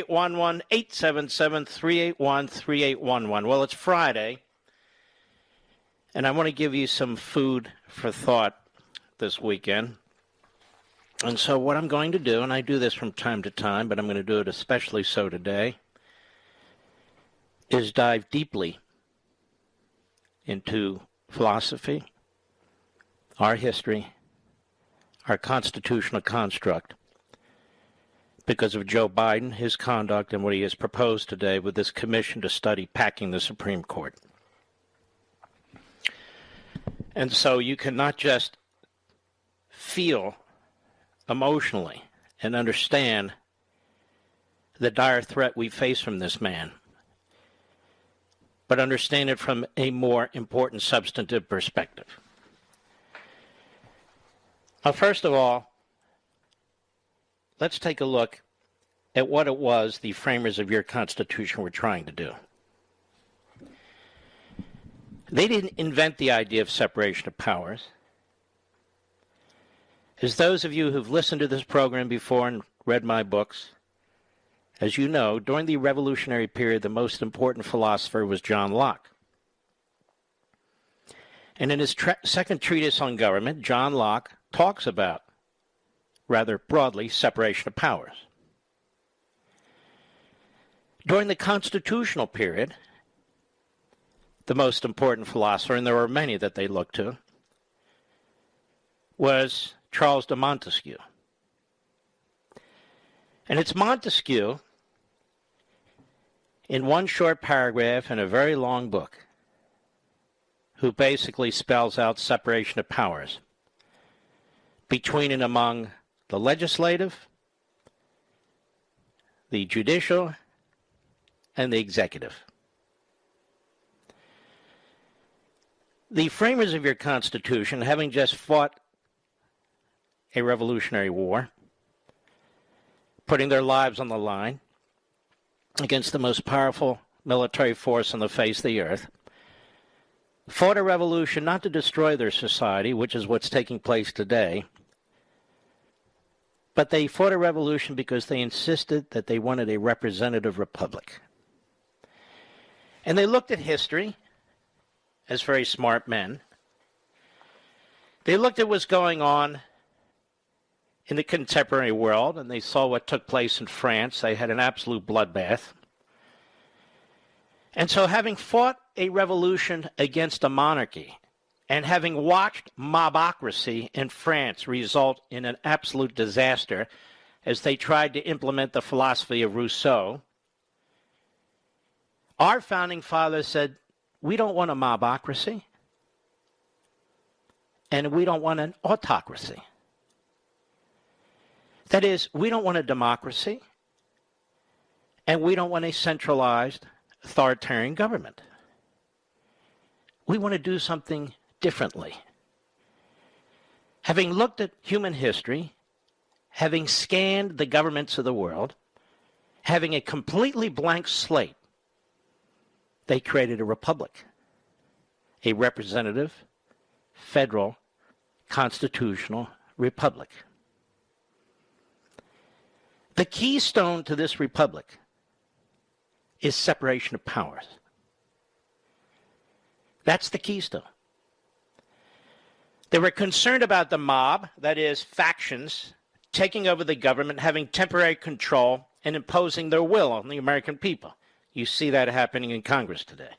877-381-3811. Well, it's Friday, and I want to give you some food for thought this weekend. And so what I'm going to do, and I do this from time to time, but I'm going to do it especially so today, is dive deeply into philosophy, our history, our constitutional construct, because of Joe Biden, his conduct, and what he has proposed today with this commission to study packing the Supreme Court. And so you cannot just feel emotionally and understand the dire threat we face from this man, but understand it from a more important substantive perspective. Now, first of all, let's take a look at what it was the framers of your Constitution were trying to do. They didn't invent the idea of separation of powers. As those of you who've listened to this program before and read my books, as you know, during the Revolutionary period, the most important philosopher was John Locke. And in his second treatise on government, John Locke talks about, rather broadly, separation of powers. During the constitutional period, the most important philosopher, and there were many that they looked to, was Charles de Montesquieu. And it's Montesquieu, in one short paragraph in a very long book, who basically spells out separation of powers between and among the legislative, the judicial, and the executive. The framers of your Constitution, having just fought a revolutionary war, putting their lives on the line against the most powerful military force on the face of the earth, fought a revolution not to destroy their society, which is what's taking place today, but they fought a revolution because they insisted that they wanted a representative republic. And they looked at history as very smart men. They looked at what's going on in the contemporary world, and they saw what took place in France. They had an absolute bloodbath. And so having fought a revolution against a monarchy, and having watched mobocracy in France result in an absolute disaster as they tried to implement the philosophy of Rousseau, our founding fathers said, we don't want a mobocracy, and we don't want an autocracy. That is, we don't want a democracy, and we don't want a centralized authoritarian government. We want to do something differently. Having looked at human history, having scanned the governments of the world, having a completely blank slate, they created a republic, a representative, federal, constitutional republic. The keystone to this republic is separation of powers. That's the keystone. They were concerned about the mob, that is, factions, taking over the government, having temporary control, and imposing their will on the American people. You see that happening in Congress today.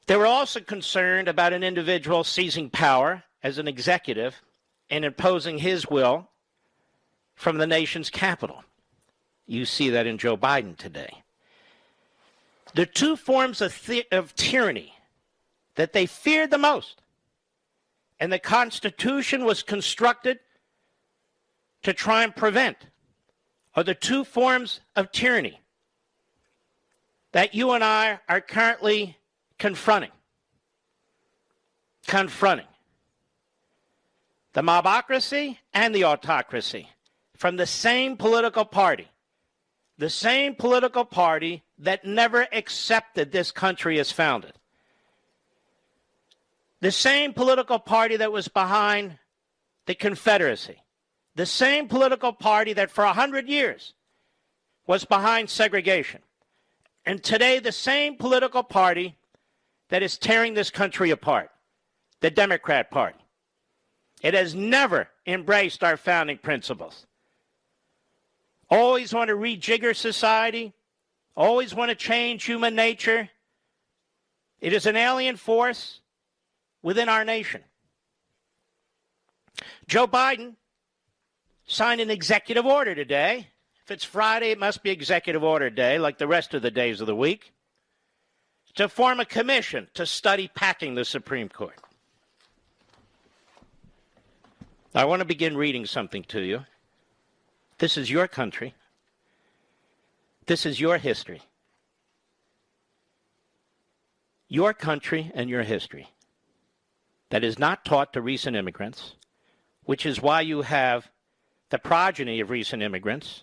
They were also concerned about an individual seizing power as an executive and imposing his will from the nation's capital. You see that in Joe Biden today. The two forms of tyranny that they feared the most, and the Constitution was constructed to try and prevent, are the two forms of tyranny that you and I are currently confronting. The mobocracy and the autocracy from the same political party. The same political party that never accepted this country as founded. The same political party that was behind the Confederacy, the same political party that for 100 years was behind segregation, and today the same political party that is tearing this country apart, the Democrat Party. It has never embraced our founding principles. Always want to rejigger society, always want to change human nature. It is an alien force within our nation. Joe Biden signed an executive order today. If it's Friday, it must be executive order day, like the rest of the days of the week, to form a commission to study packing the Supreme Court. I want to begin reading something to you. This is your country. This is your history. Your country and your history. That is not taught to recent immigrants, which is why you have the progeny of recent immigrants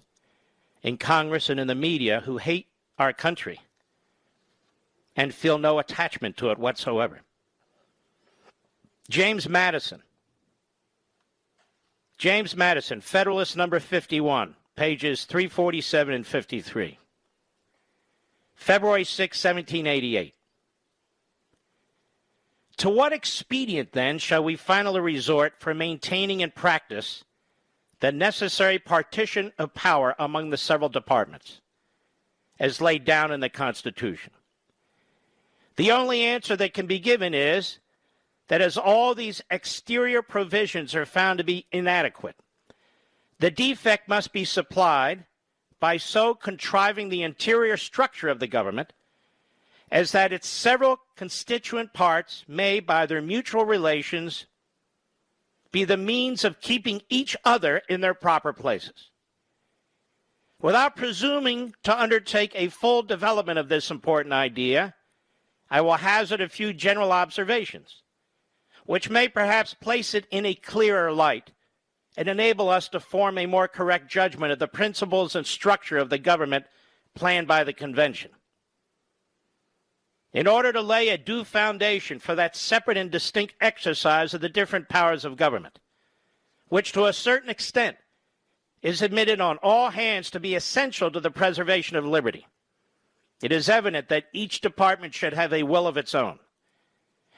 in Congress and in the media who hate our country and feel no attachment to it whatsoever. James Madison, Federalist number 51, pages 347 and 53. February 6, 1788. To what expedient, then, shall we finally resort for maintaining in practice the necessary partition of power among the several departments, as laid down in the Constitution? The only answer that can be given is that as all these exterior provisions are found to be inadequate, the defect must be supplied by so contriving the interior structure of the government as that its several constituent parts may, by their mutual relations, be the means of keeping each other in their proper places. Without presuming to undertake a full development of this important idea, I will hazard a few general observations, which may perhaps place it in a clearer light and enable us to form a more correct judgment of the principles and structure of the government planned by the Convention. In order to lay a due foundation for that separate and distinct exercise of the different powers of government, which to a certain extent is admitted on all hands to be essential to the preservation of liberty, it is evident that each department should have a will of its own,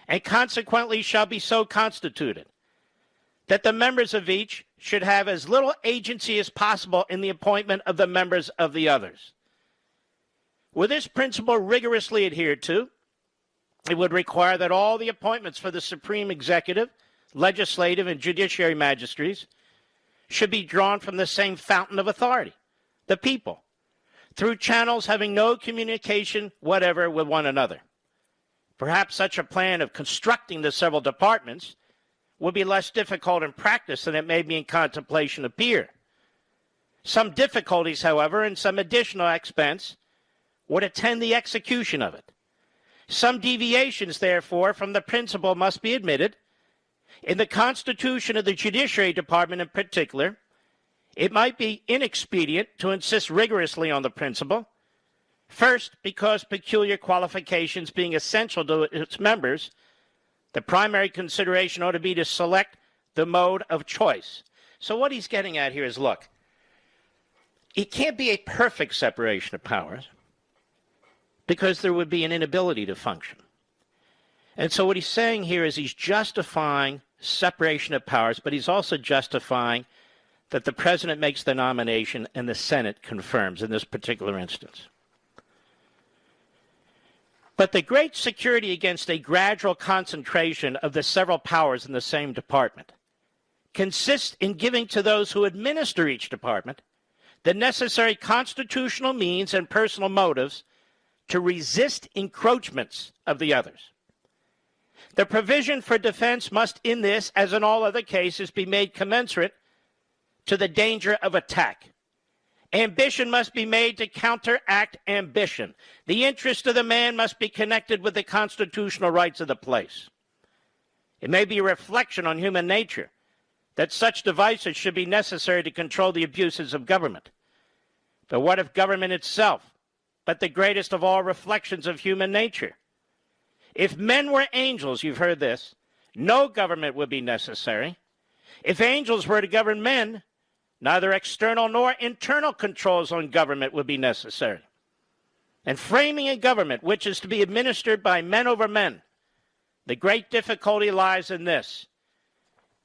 and consequently shall be so constituted that the members of each should have as little agency as possible in the appointment of the members of the others. With this principle rigorously adhered to, it would require that all the appointments for the supreme executive, legislative, and judiciary magistrates should be drawn from the same fountain of authority, the people, through channels having no communication whatever with one another. Perhaps such a plan of constructing the several departments would be less difficult in practice than it may be in contemplation appear. Some difficulties, however, and some additional expense would attend the execution of it. Some deviations, therefore, from the principle must be admitted. In the constitution of the Judiciary Department in particular, it might be inexpedient to insist rigorously on the principle. First, because peculiar qualifications being essential to its members, the primary consideration ought to be to select the mode of choice. So what he's getting at here is, look, it can't be a perfect separation of powers because there would be an inability to function. And so what he's saying here is he's justifying separation of powers, but he's also justifying that the president makes the nomination and the Senate confirms in this particular instance. But the great security against a gradual concentration of the several powers in the same department consists in giving to those who administer each department the necessary constitutional means and personal motives to resist encroachments of the others. The provision for defense must in this, as in all other cases, be made commensurate to the danger of attack. Ambition must be made to counteract ambition. The interest of the man must be connected with the constitutional rights of the place. It may be a reflection on human nature that such devices should be necessary to control the abuses of government. But what if government itself, but the greatest of all reflections of human nature? If men were angels, you've heard this, no government would be necessary. If angels were to govern men, Neither external nor internal controls on government would be necessary. And framing a government which is to be administered by men over men, the great difficulty lies in this.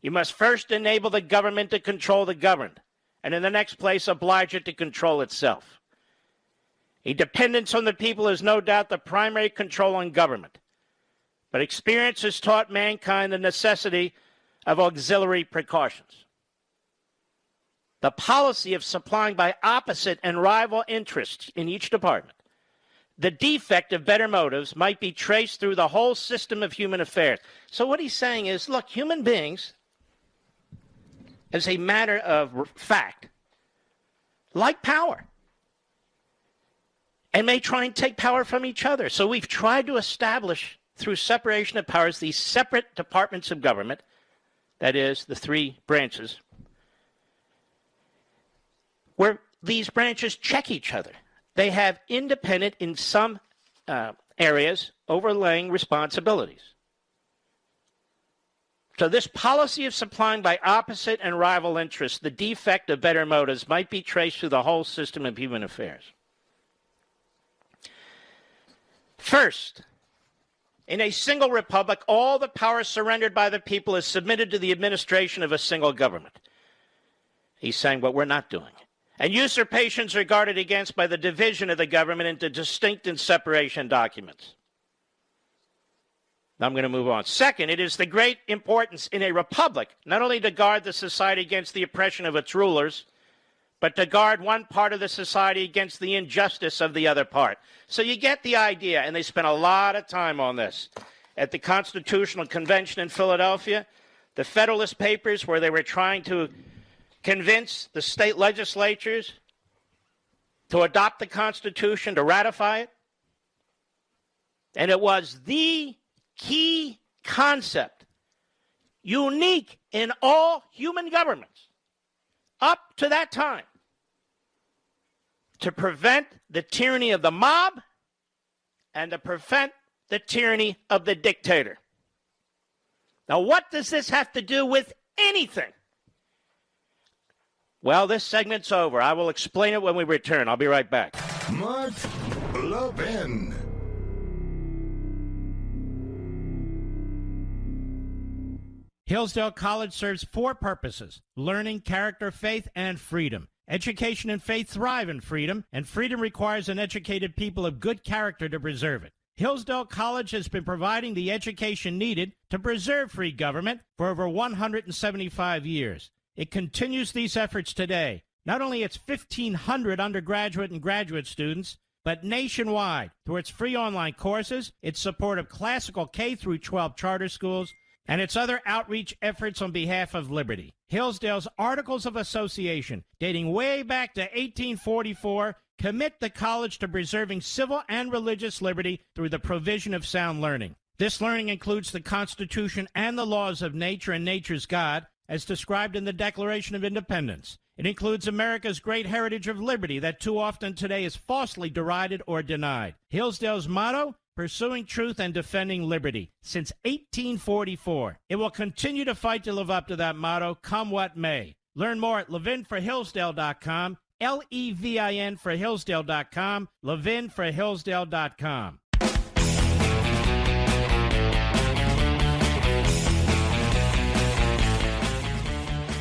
You must first enable the government to control the governed, and in the next place oblige it to control itself. A dependence on the people is no doubt the primary control on government, but experience has taught mankind the necessity of auxiliary precautions. The policy of supplying by opposite and rival interests in each department, the defect of better motives might be traced through the whole system of human affairs. So what he's saying is, look, human beings, as a matter of fact, like power, and may try and take power from each other. So we've tried to establish, through separation of powers, these separate departments of government, that is, the three branches, where these branches check each other. They have independent, in some areas, overlaying responsibilities. So this policy of supplying by opposite and rival interests, the defect of better motives, might be traced through the whole system of human affairs. First, in a single republic, all the power surrendered by the people is submitted to the administration of a single government. He's saying what we're not doing. And usurpations are guarded against by the division of the government into distinct and separation documents. Now I'm going to move on. Second, it is the great importance in a republic not only to guard the society against the oppression of its rulers, but to guard one part of the society against the injustice of the other part. So you get the idea, and they spent a lot of time on this. At the Constitutional Convention in Philadelphia, the Federalist Papers, where they were trying to convince the state legislatures to adopt the Constitution, to ratify it. And it was the key concept, unique in all human governments up to that time, to prevent the tyranny of the mob and to prevent the tyranny of the dictator. Now, what does this have to do with anything? Well, this segment's over. I will explain it when we return. I'll be right back. Mark Levin. Hillsdale College serves four purposes: learning, character, faith, and freedom. Education and faith thrive in freedom, and freedom requires an educated people of good character to preserve it. Hillsdale College has been providing the education needed to preserve free government for over 175 years. It continues these efforts today. Not only its 1,500 undergraduate and graduate students, but nationwide through its free online courses, its support of classical K-12 charter schools, and its other outreach efforts on behalf of liberty. Hillsdale's Articles of Association, dating way back to 1844, commit the college to preserving civil and religious liberty through the provision of sound learning. This learning includes the Constitution and the laws of nature and nature's God, as described in the Declaration of Independence. It includes America's great heritage of liberty that too often today is falsely derided or denied. Hillsdale's motto: pursuing truth and defending liberty, since 1844. It will continue to fight to live up to that motto, come what may. Learn more at levinforhillsdale.com, L-E-V-I-N for Hillsdale.com, levinforhillsdale.com.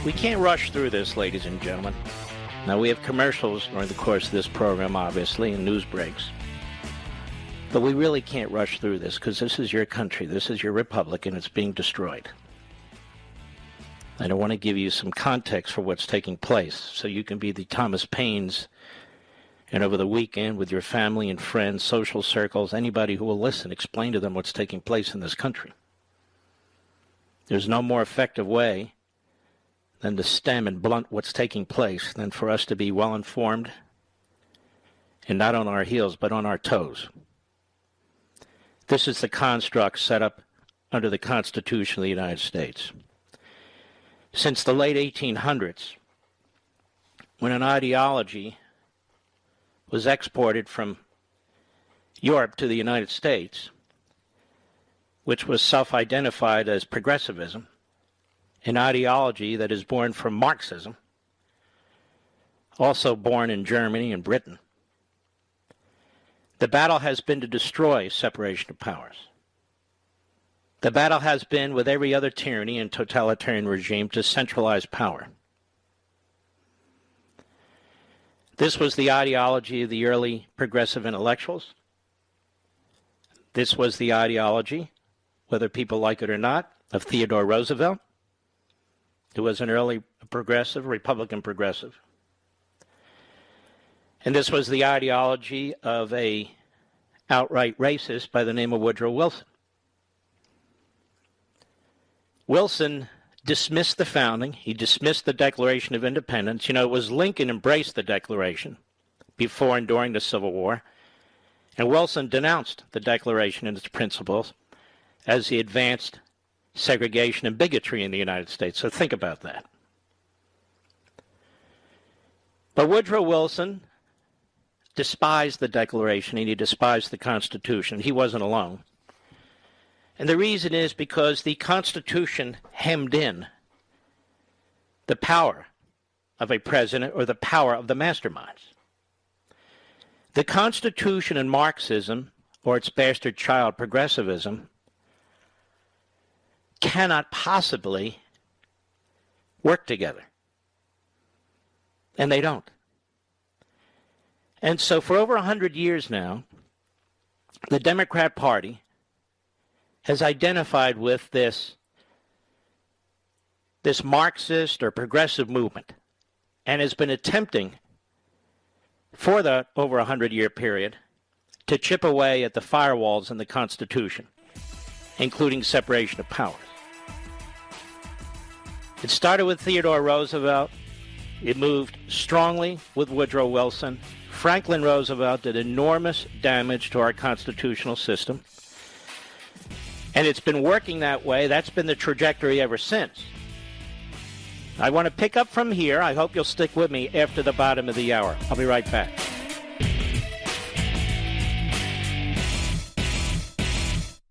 We can't rush through this, ladies and gentlemen. Now, we have commercials during the course of this program, obviously, and news breaks. But we really can't rush through this because this is your country, this is your republic, and it's being destroyed. And I want to give you some context for what's taking place so you can be the Thomas Paines, and over the weekend with your family and friends, social circles, anybody who will listen, explain to them what's taking place in this country. There's no more effective way than to stem and blunt what's taking place than for us to be well informed and not on our heels but on our toes. This is the construct set up under the Constitution of the United States. Since the late 1800s, when an ideology was exported from Europe to the United States, which was self-identified as progressivism, an ideology that is born from Marxism, also born in Germany and Britain. The battle has been to destroy separation of powers. The battle has been, with every other tyranny and totalitarian regime, to centralize power. This was the ideology of the early progressive intellectuals. This was the ideology, whether people like it or not, of Theodore Roosevelt, who was an early progressive, Republican progressive. And this was the ideology of a outright racist by the name of Woodrow Wilson. Wilson dismissed the founding. He dismissed the Declaration of Independence. You know, it was Lincoln embraced the Declaration before and during the Civil War. And Wilson denounced the Declaration and its principles as he advanced segregation and bigotry in the United States. So think about that. But Woodrow Wilson despised the Declaration and he despised the Constitution. He wasn't alone. And the reason is because the Constitution hemmed in the power of a president or the power of the masterminds. The Constitution and Marxism, or its bastard child, progressivism, cannot possibly work together. And they don't. And so for over 100 years now, the Democrat Party has identified with this Marxist or progressive movement and has been attempting for the over 100-year period to chip away at the firewalls in the Constitution, including separation of powers. It started with Theodore Roosevelt. It moved strongly with Woodrow Wilson. Franklin Roosevelt did enormous damage to our constitutional system. And it's been working that way. That's been the trajectory ever since. I want to pick up from here. I hope you'll stick with me after the bottom of the hour. I'll be right back.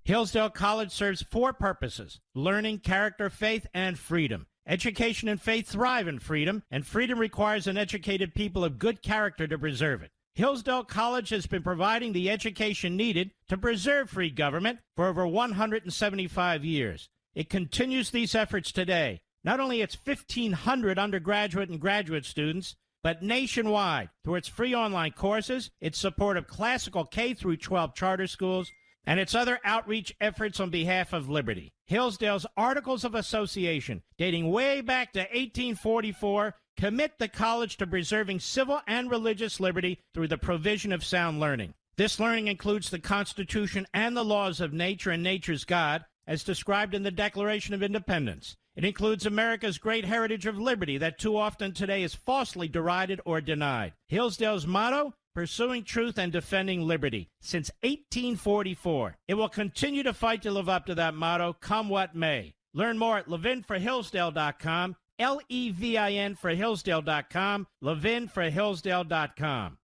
Hillsdale College serves 4 purposes: learning, character, faith, and freedom. Education and faith thrive in freedom, and freedom requires an educated people of good character to preserve it. Hillsdale College has been providing the education needed to preserve free government for over 175 years. It continues these efforts today. Not only its 1,500 undergraduate and graduate students, but nationwide through its free online courses, its support of classical K-12 charter schools, and its other outreach efforts on behalf of liberty. Hillsdale's Articles of Association, dating way back to 1844, commit the college to preserving civil and religious liberty through the provision of sound learning. This learning includes the Constitution and the laws of nature and nature's God, as described in the Declaration of Independence. It includes America's great heritage of liberty that too often today is falsely derided or denied. Hillsdale's motto: pursuing truth and defending liberty. Since 1844, it will continue to fight to live up to that motto, come what may. Learn more at levinforhillsdale.com, Levin for Hillsdale.com, levinforhillsdale.com.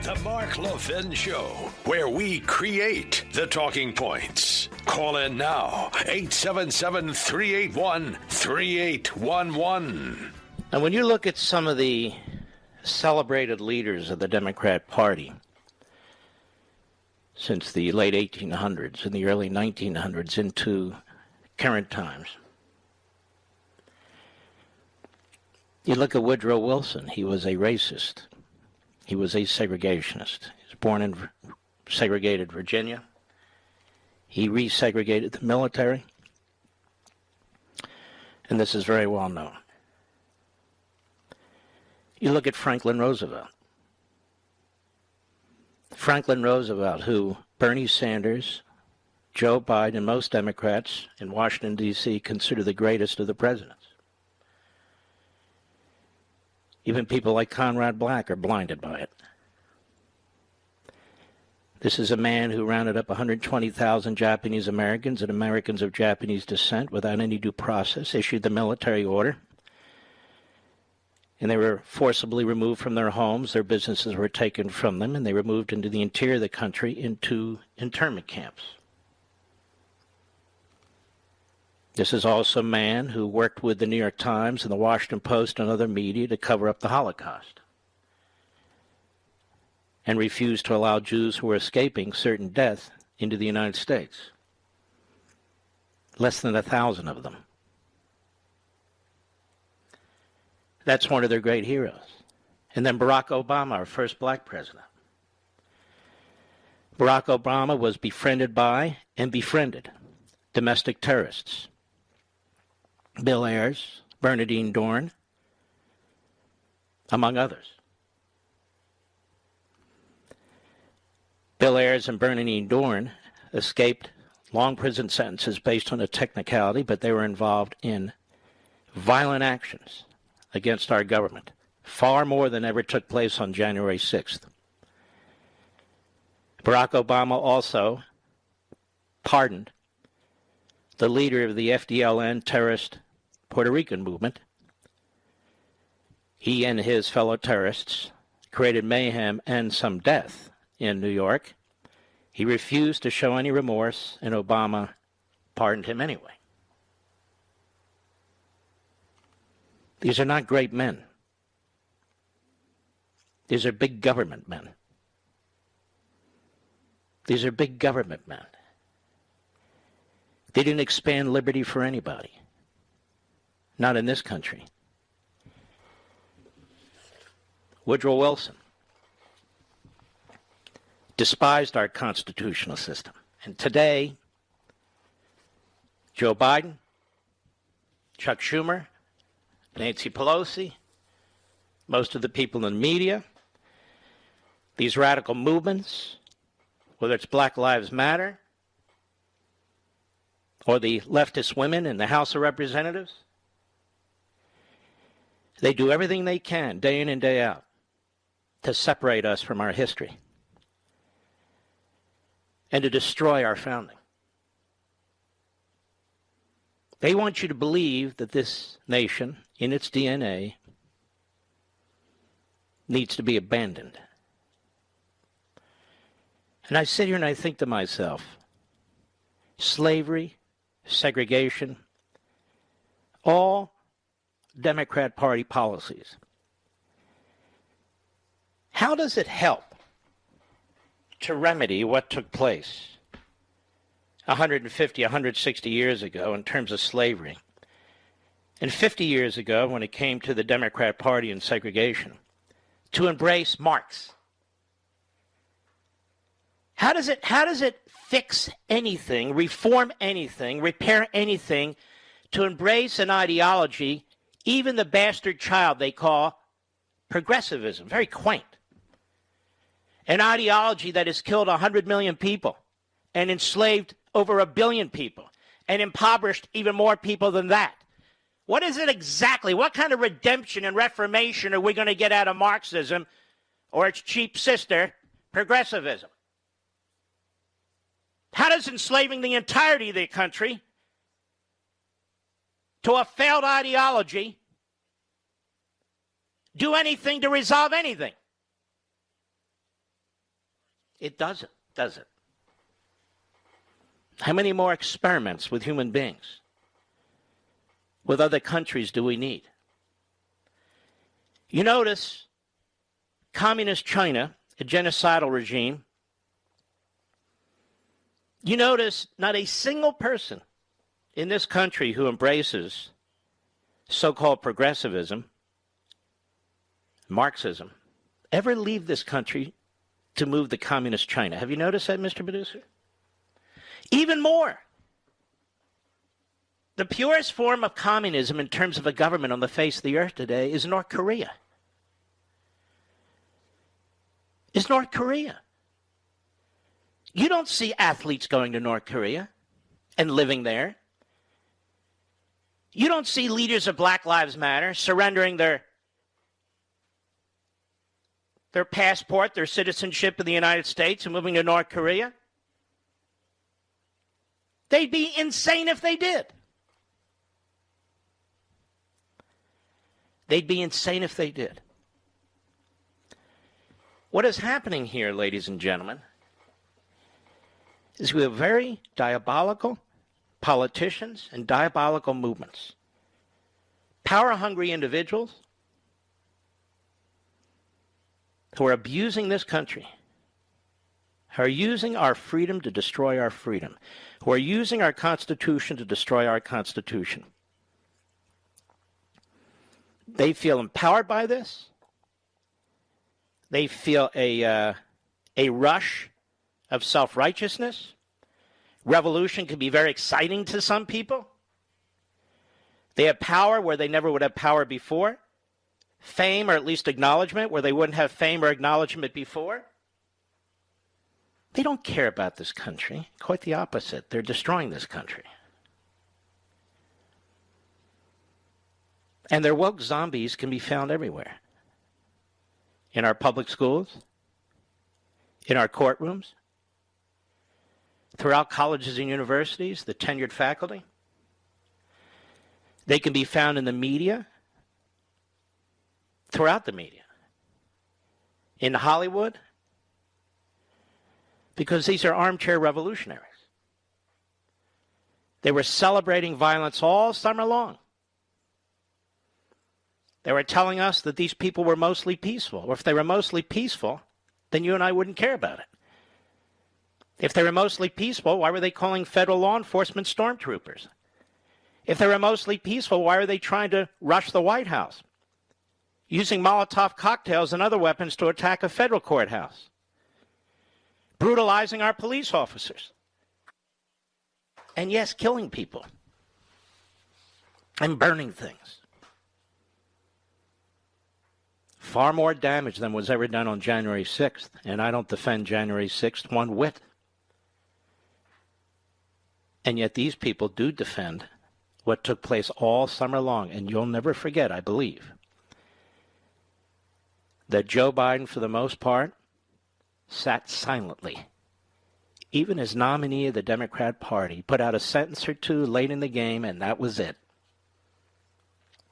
The Mark Levin Show, where we create the talking points. Call in now, 877-381-3811. And when you look at some of the celebrated leaders of the Democrat Party since the late 1800s and the early 1900s into current times, you look at Woodrow Wilson. He was a racist. He was a segregationist. He was born in segregated Virginia. He resegregated the military. And this is very well known. You look at Franklin Roosevelt. Franklin Roosevelt, who Bernie Sanders, Joe Biden, and most Democrats in Washington, D.C. consider the greatest of the presidents. Even people like Conrad Black are blinded by it. This is a man who rounded up 120,000 Japanese Americans and Americans of Japanese descent without any due process, issued the military order, and they were forcibly removed from their homes. Their businesses were taken from them, and they were moved into the interior of the country into internment camps. This is also a man who worked with the New York Times and the Washington Post and other media to cover up the Holocaust and refused to allow Jews who were escaping certain death into the United States. Less than 1,000 of them. That's one of their great heroes. And then Barack Obama, our first black president. Barack Obama was befriended by and befriended domestic terrorists. Bill Ayers, Bernardine Dorn, among others. Bill Ayers and Bernardine Dorn escaped long prison sentences based on a technicality, but they were involved in violent actions against our government, far more than ever took place on January 6th. Barack Obama also pardoned the leader of the FDLN terrorist Puerto Rican movement. He and his fellow terrorists created mayhem and some death in New York. He refused to show any remorse, and Obama pardoned him anyway. These are not great men. These are big government men. These are big government men. They didn't expand liberty for anybody. Not in this country. Woodrow Wilson despised our constitutional system. And today, Joe Biden, Chuck Schumer, Nancy Pelosi, most of the people in the media, these radical movements, whether it's Black Lives Matter or the leftist women in the House of Representatives, they do everything they can, day in and day out, to separate us from our history and to destroy our founding. They want you to believe that this nation, in its DNA, needs to be abandoned. And I sit here and I think to myself, slavery, segregation, all Democrat Party policies. How does it help to remedy what took place 150, 160 years ago in terms of slavery, and 50 years ago when it came to the Democrat Party and segregation, to embrace Marx? How does it fix anything, reform anything, repair anything, to embrace an ideology, even the bastard child they call progressivism? Very quaint. An ideology that has killed 100 million people and enslaved over 1 billion people and impoverished even more people than that. What is it exactly? What kind of redemption and reformation are we going to get out of Marxism or its cheap sister, progressivism? How does enslaving the entirety of the country to a failed ideology do anything to resolve anything? It doesn't, does it? How many more experiments with human beings, with other countries, do we need? You notice Communist China, a genocidal regime, you notice not a single person in this country who embraces so-called progressivism, Marxism, ever leave this country to move to Communist China. Have you noticed that, Mr. Producer? Even more. The purest form of communism in terms of a government on the face of the earth today is North Korea. Is North Korea. You don't see athletes going to North Korea and living there. You don't see leaders of Black Lives Matter surrendering their passport, their citizenship in the United States and moving to North Korea. They'd be insane if they did. They'd be insane if they did. What is happening here, ladies and gentlemen, is we have a very diabolical, politicians, and diabolical movements. Power-hungry individuals who are abusing this country, who are using our freedom to destroy our freedom, who are using our Constitution to destroy our Constitution. They feel empowered by this. They feel a rush of self-righteousness. Revolution can be very exciting to some people. They have power where they never would have power before. Fame, or at least acknowledgement, where they wouldn't have fame or acknowledgement before. They don't care about this country. Quite the opposite. They're destroying this country. And their woke zombies can be found everywhere. In our public schools, in our courtrooms, throughout colleges and universities, the tenured faculty. They can be found in the media, throughout the media, in Hollywood, because these are armchair revolutionaries. They were celebrating violence all summer long. They were telling us that these people were mostly peaceful. Or if they were mostly peaceful, then you and I wouldn't care about it. If they were mostly peaceful, why were they calling federal law enforcement stormtroopers? If they were mostly peaceful, why are they trying to rush the White House? Using Molotov cocktails and other weapons to attack a federal courthouse. Brutalizing our police officers. And yes, killing people. And burning things. Far more damage than was ever done on January 6th. And I don't defend January 6th one whit. And yet these people do defend what took place all summer long. And you'll never forget, I believe, that Joe Biden, for the most part, sat silently. Even as nominee of the Democrat Party, put out a sentence or two late in the game, and that was it.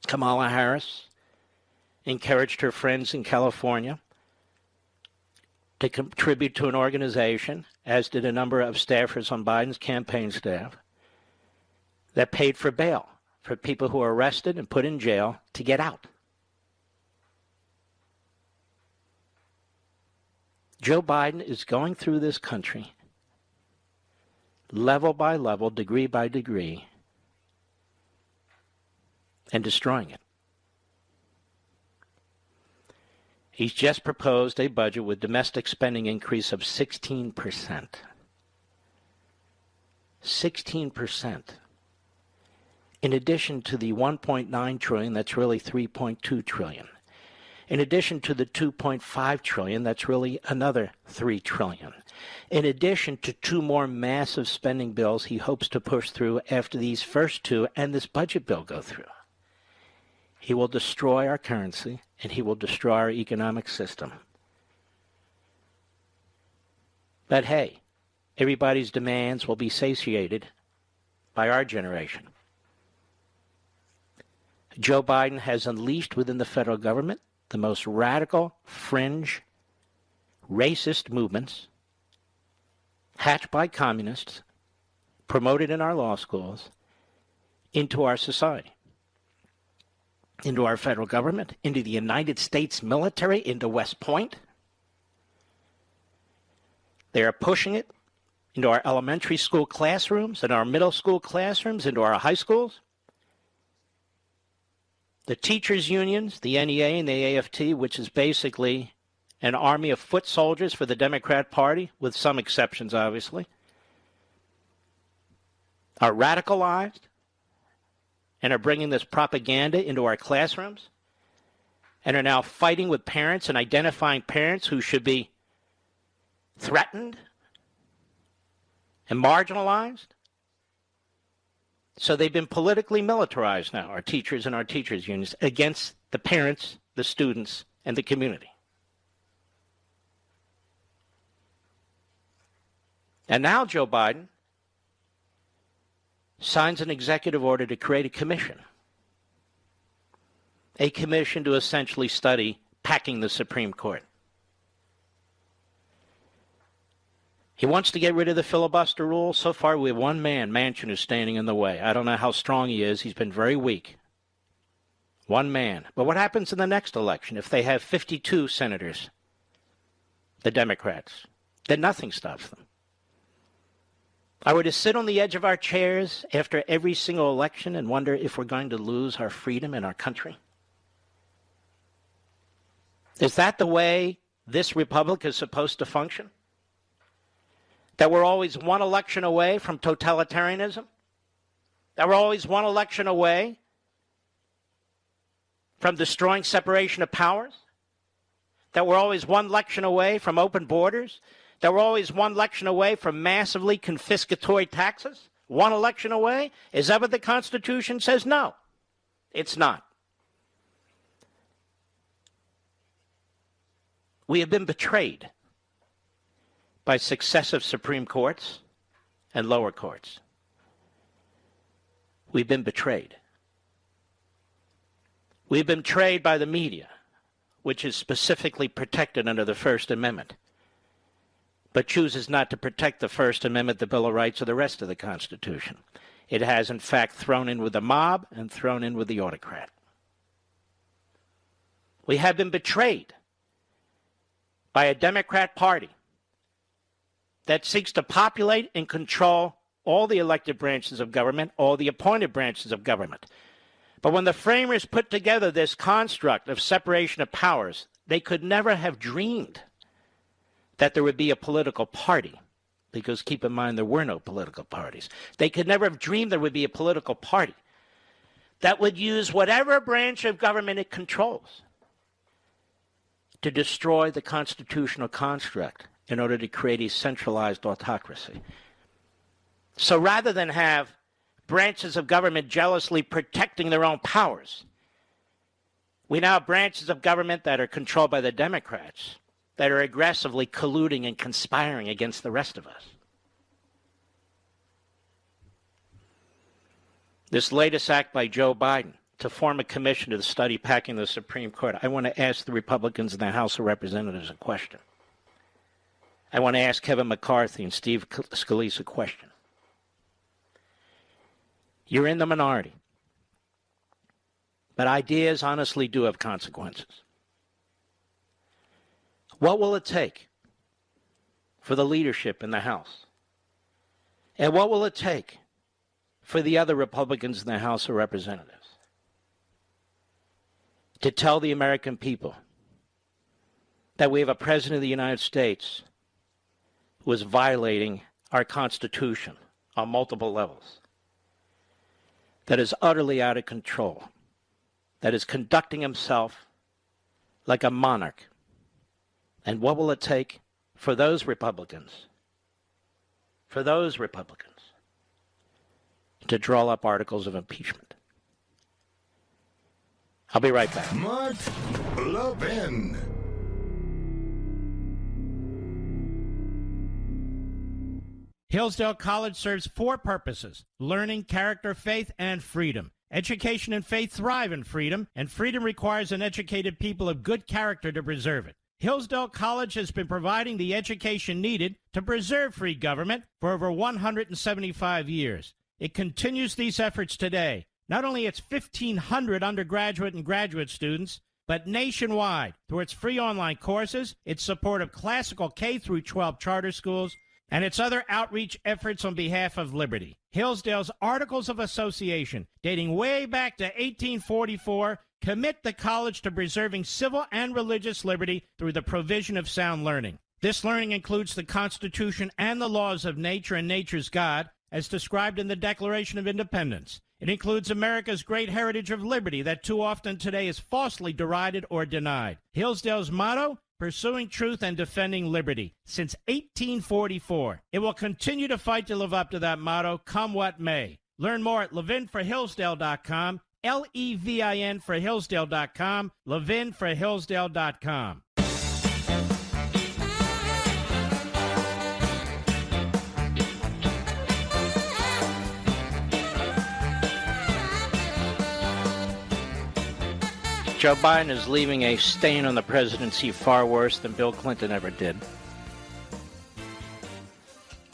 Kamala Harris encouraged her friends in California to contribute to an organization, as did a number of staffers on Biden's campaign staff, that paid for bail for people who were arrested and put in jail to get out. Joe Biden is going through this country, level by level, degree by degree, and destroying it. He's just proposed a budget with domestic spending increase of 16%. 16%. In addition to the $1.9 trillion, that's really $3.2 trillion. In addition to the $2.5 trillion, that's really another $3 trillion. In addition to two more massive spending bills he hopes to push through after these first two and this budget bill go through. He will destroy our currency, and he will destroy our economic system. But hey, everybody's demands will be satiated by our generation. Joe Biden has unleashed within the federal government the most radical, fringe, racist movements hatched by communists, promoted in our law schools, into our society, into our federal government, into the United States military, into West Point. They are pushing it into our elementary school classrooms, and our middle school classrooms, into our high schools. The teachers' unions, the NEA and the AFT, which is basically an army of foot soldiers for the Democrat Party, with some exceptions, obviously, are radicalized and are bringing this propaganda into our classrooms and are now fighting with parents and identifying parents who should be threatened and marginalized. So they've been politically militarized now, our teachers and our teachers' unions, against the parents, the students, and the community. And now Joe Biden signs an executive order to create a commission to essentially study packing the Supreme Court. He wants to get rid of the filibuster rule. So far, we have one man, Manchin, who's standing in the way. I don't know how strong he is. He's been very weak. One man. But what happens in the next election if they have 52 senators, the Democrats? Then nothing stops them. Are we to sit on the edge of our chairs after every single election and wonder if we're going to lose our freedom in our country? Is that the way this republic is supposed to function? That we're always one election away from totalitarianism? That we're always one election away from destroying separation of powers? That we're always one election away from open borders? That we're always one election away from massively confiscatory taxes? One election away? Is that what the Constitution says? No, it's not. We have been betrayed by successive Supreme Courts and lower courts. We've been betrayed. We've been betrayed by the media, which is specifically protected under the First Amendment, but chooses not to protect the First Amendment, the Bill of Rights, or the rest of the Constitution. It has, in fact, thrown in with the mob and thrown in with the autocrat. We have been betrayed by a Democrat Party that seeks to populate and control all the elected branches of government, all the appointed branches of government. But when the framers put together this construct of separation of powers, they could never have dreamed that there would be a political party, because keep in mind there were no political parties. They could never have dreamed there would be a political party that would use whatever branch of government it controls to destroy the constitutional construct in order to create a centralized autocracy. So rather than have branches of government jealously protecting their own powers, we now have branches of government that are controlled by the Democrats that are aggressively colluding and conspiring against the rest of us. This latest act by Joe Biden to form a commission to study packing the Supreme Court, I want to ask the Republicans in the House of Representatives a question. I want to ask Kevin McCarthy and Steve Scalise a question. You're in the minority, but ideas honestly do have consequences. What will it take for the leadership in the House? And what will it take for the other Republicans in the House of Representatives to tell the American people that we have a president of the United States who is violating our Constitution on multiple levels, that is utterly out of control, that is conducting himself like a monarch? And what will it take for those Republicans, to draw up articles of impeachment? I'll be right back. Mark Levin. Hillsdale College serves four purposes: learning, character, faith, and freedom. Education and faith thrive in freedom, and freedom requires an educated people of good character to preserve it. Hillsdale College has been providing the education needed to preserve free government for over 175 years. It continues these efforts today. Not only its 1,500 undergraduate and graduate students, but nationwide through its free online courses, its support of classical K through 12 charter schools, and its other outreach efforts on behalf of liberty. Hillsdale's Articles of Association, dating way back to 1844, commit the college to preserving civil and religious liberty through the provision of sound learning. This learning includes the Constitution and the laws of nature and nature's God, as described in the Declaration of Independence. It includes America's great heritage of liberty that too often today is falsely derided or denied. Hillsdale's motto: pursuing truth and defending liberty. Since 1844, it will continue to fight to live up to that motto, come what may. Learn more at levinforhillsdale.com, Levin for Hillsdale.com, levinforhillsdale.com. Joe Biden is leaving a stain on the presidency far worse than Bill Clinton ever did.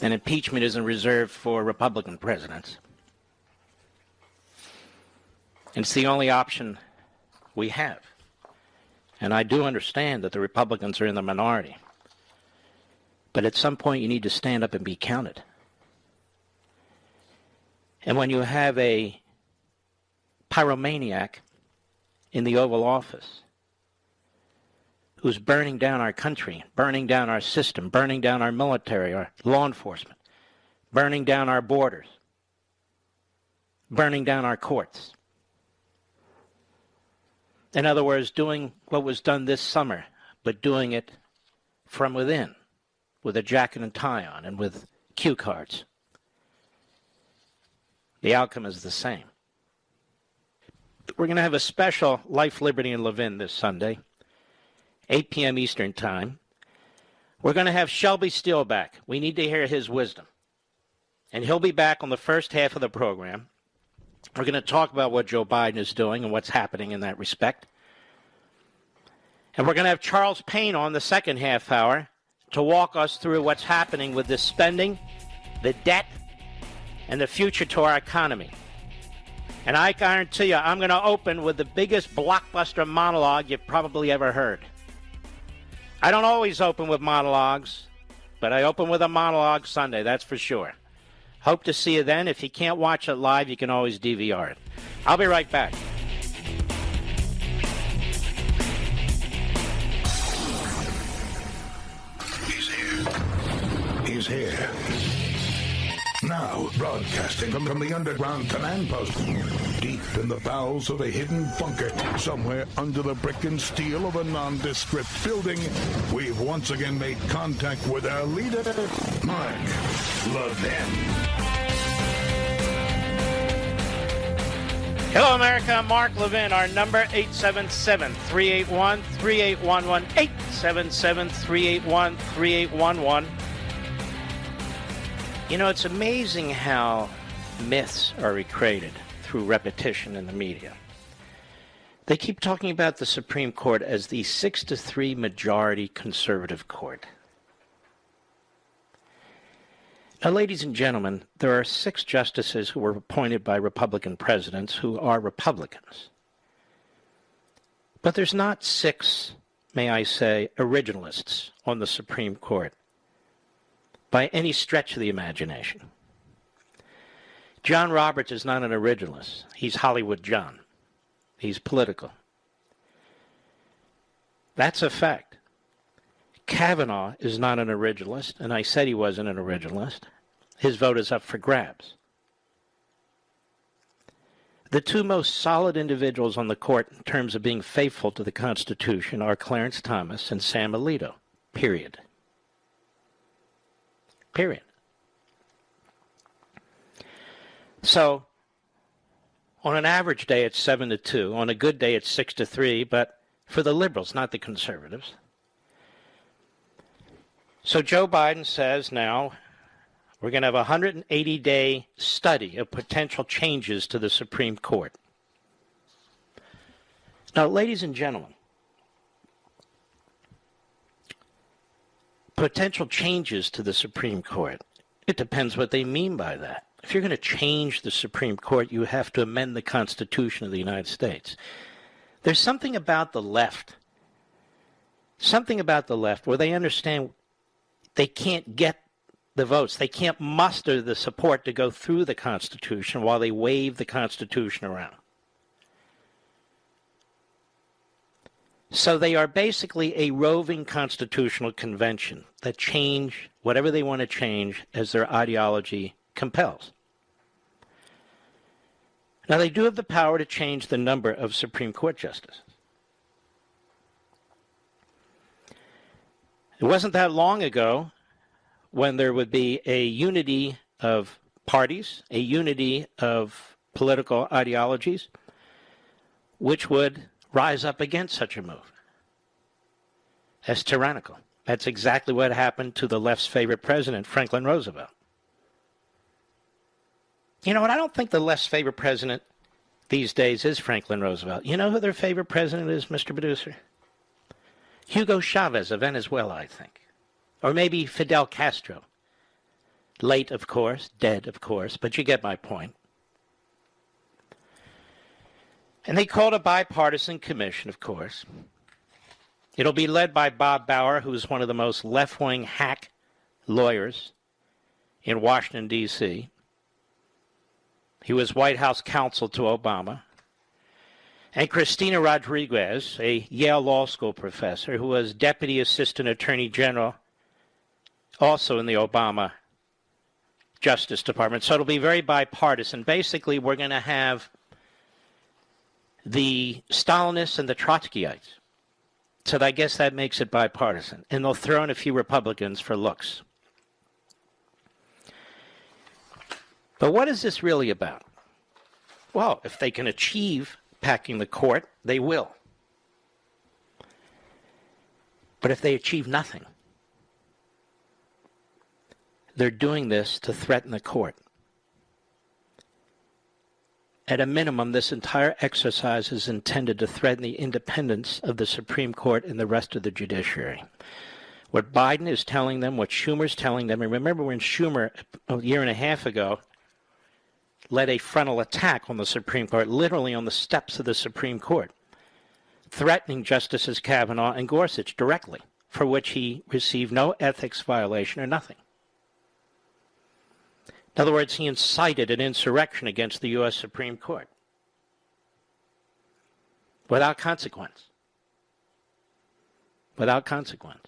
And impeachment isn't reserved for Republican presidents. It's the only option we have. And I do understand that the Republicans are in the minority. But at some point you need to stand up and be counted. And when you have a pyromaniac in the Oval Office who's burning down our country, burning down our system, burning down our military, our law enforcement, burning down our borders, burning down our courts. In other words, doing what was done this summer, but doing it from within, with a jacket and tie on and with cue cards. The outcome is the same. We're going to have a special Life, Liberty, and Levin this Sunday, 8 p.m. Eastern Time. We're going to have Shelby Steele back. We need to hear his wisdom. And he'll be back on the first half of the program. We're going to talk about what Joe Biden is doing and what's happening in that respect. And we're going to have Charles Payne on the second half hour to walk us through what's happening with the spending, the debt, and the future to our economy. And I guarantee you, I'm going to open with the biggest blockbuster monologue you've probably ever heard. I don't always open with monologues, but I open with a monologue Sunday, that's for sure. Hope to see you then. If you can't watch it live, you can always DVR it. I'll be right back. He's here. Now, broadcasting from the underground command post, deep in the bowels of a hidden bunker, somewhere under the brick and steel of a nondescript building, we've once again made contact with our leader, Mark Levin. Hello, America. I'm Mark Levin. Our number, 877-381-3811, 877-381-3811. You know, it's amazing how myths are recreated through repetition in the media. They keep talking about the Supreme Court as the 6-3 majority conservative court. Now, ladies and gentlemen, there are 6 justices who were appointed by Republican presidents who are Republicans. But there's not 6, may I say, originalists on the Supreme Court by any stretch of the imagination. John Roberts is not an originalist. He's Hollywood John. He's political. That's a fact. Kavanaugh is not an originalist, and I said he wasn't an originalist. His vote is up for grabs. The 2 most solid individuals on the court in terms of being faithful to the Constitution are Clarence Thomas and Sam Alito, period. Period. So, on an average day, it's 7-2. On a good day, it's 6-3, but for the liberals, not the conservatives. So Joe Biden says now we're going to have a 180-day study of potential changes to the Supreme Court. Now, ladies and gentlemen, potential changes to the Supreme Court, it depends what they mean by that. If you're going to change the Supreme Court, you have to amend the Constitution of the United States. There's something about the left where they understand they can't get the votes. They can't muster the support to go through the Constitution while they wave the Constitution around. So they are basically a roving constitutional convention that change whatever they want to change as their ideology compels. Now, they do have the power to change the number of Supreme Court justices. It wasn't that long ago when there would be a unity of parties, a unity of political ideologies, which would rise up against such a move as tyrannical. That's exactly what happened to the left's favorite president, Franklin Roosevelt. You know what? I don't think the left's favorite president these days is Franklin Roosevelt. You know who their favorite president is, Mr. Producer? Hugo Chavez of Venezuela, I think. Or maybe Fidel Castro. Late, of course, dead, of course, but you get my point. And they called a bipartisan commission, of course. It'll be led by Bob Bauer, who's one of the most left-wing hack lawyers in Washington, D.C. He was White House counsel to Obama. And Christina Rodriguez, a Yale Law School professor, who was Deputy Assistant Attorney General also in the Obama Justice Department. So it'll be very bipartisan. Basically, we're going to have the Stalinists and the Trotskyites. So I guess that makes it bipartisan. And they'll throw in a few Republicans for looks. But what is this really about? Well, if they can achieve packing the court, they will. But if they achieve nothing, they're doing this to threaten the court. At a minimum, this entire exercise is intended to threaten the independence of the Supreme Court and the rest of the judiciary. What Biden is telling them, what Schumer's telling them, and remember when Schumer, a year and a half ago, led a frontal attack on the Supreme Court, literally on the steps of the Supreme Court, threatening Justices Kavanaugh and Gorsuch directly, for which he received no ethics violation or nothing. In other words, he incited an insurrection against the U.S. Supreme Court without consequence. Without consequence.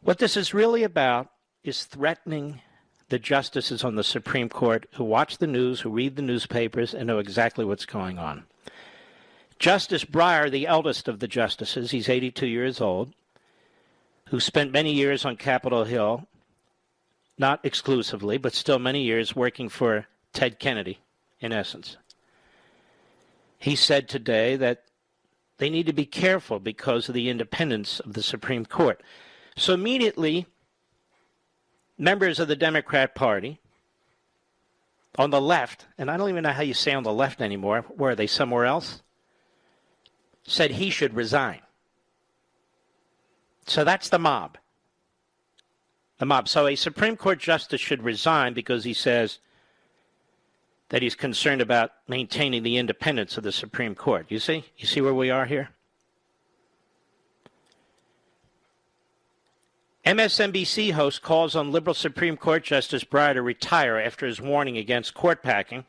What this is really about is threatening the justices on the Supreme Court who watch the news, who read the newspapers, and know exactly what's going on. Justice Breyer, the eldest of the justices, he's 82 years old, who spent many years on Capitol Hill, not exclusively, but still many years working for Ted Kennedy, in essence. He said today that they need to be careful because of the independence of the Supreme Court. So immediately, members of the Democrat Party on the left, and I don't even know how you say on the left anymore, where are they, somewhere else, said he should resign. So that's the mob. The mob. So a Supreme Court justice should resign because he says that he's concerned about maintaining the independence of the Supreme Court. You see? You see where we are here? MSNBC host calls on liberal Supreme Court Justice Breyer to retire after his warning against court packing.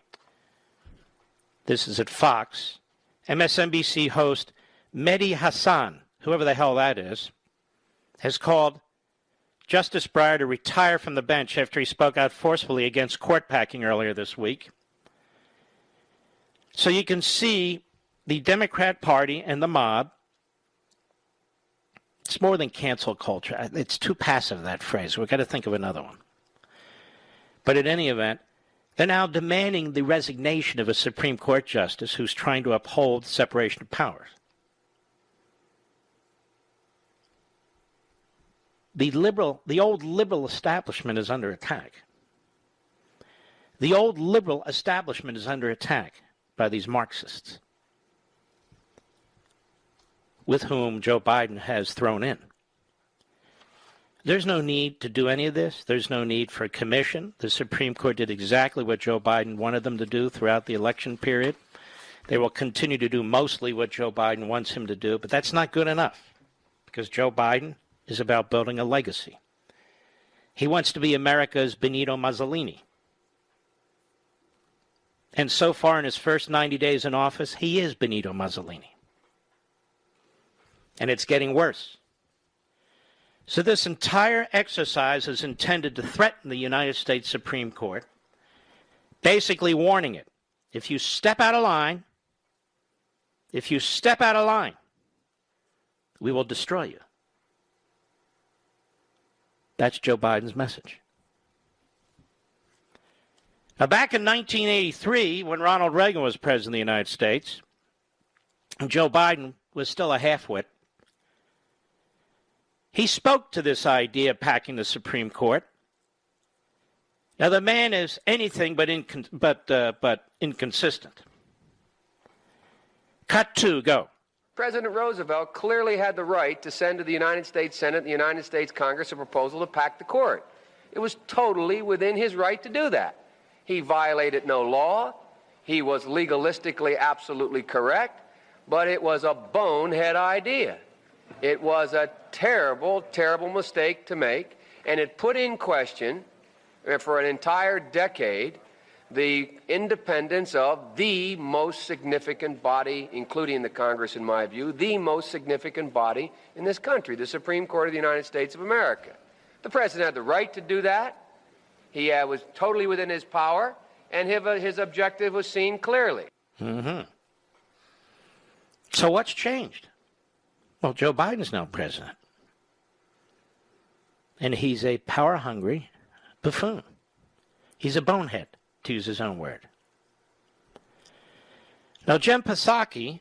This is at Fox. MSNBC host Mehdi Hassan, whoever the hell that is, has called Justice Breyer to retire from the bench after he spoke out forcefully against court packing earlier this week. So you can see the Democrat Party and the mob. It's more than cancel culture. It's too passive, that phrase. We've got to think of another one. But in any event, they're now demanding the resignation of a Supreme Court justice who's trying to uphold separation of powers. The old liberal establishment is under attack. The old liberal establishment is under attack by these Marxists, with whom Joe Biden has thrown in. There's no need to do any of this. There's no need for a commission. The Supreme Court did exactly what Joe Biden wanted them to do throughout the election period. They will continue to do mostly what Joe Biden wants him to do, but that's not good enough because Joe Biden is about building a legacy. He wants to be America's Benito Mussolini. And so far in his first 90 days in office, he is Benito Mussolini. And it's getting worse. So this entire exercise is intended to threaten the United States Supreme Court, basically warning it. If you step out of line, we will destroy you. That's Joe Biden's message. Now, back in 1983, when Ronald Reagan was president of the United States, and Joe Biden was still a half-wit, he spoke to this idea of packing the Supreme Court. Now, the man is anything but inconsistent. Cut 2, go. President Roosevelt clearly had the right to send to the United States Senate and the United States Congress a proposal to pack the court. It was totally within his right to do that. He violated no law. He was legalistically absolutely correct, but it was a bonehead idea. It was a terrible, terrible mistake to make, and it put in question, for an entire decade, the independence of the most significant body, including the Congress, in my view, the most significant body in this country, the Supreme Court of the United States of America. The president had the right to do that. He was totally within his power, and his objective was seen clearly. Mm-hmm. So what's changed? Well, Joe Biden's now president. And he's a power-hungry buffoon. He's a bonehead, to use his own word. Now, Jen Psaki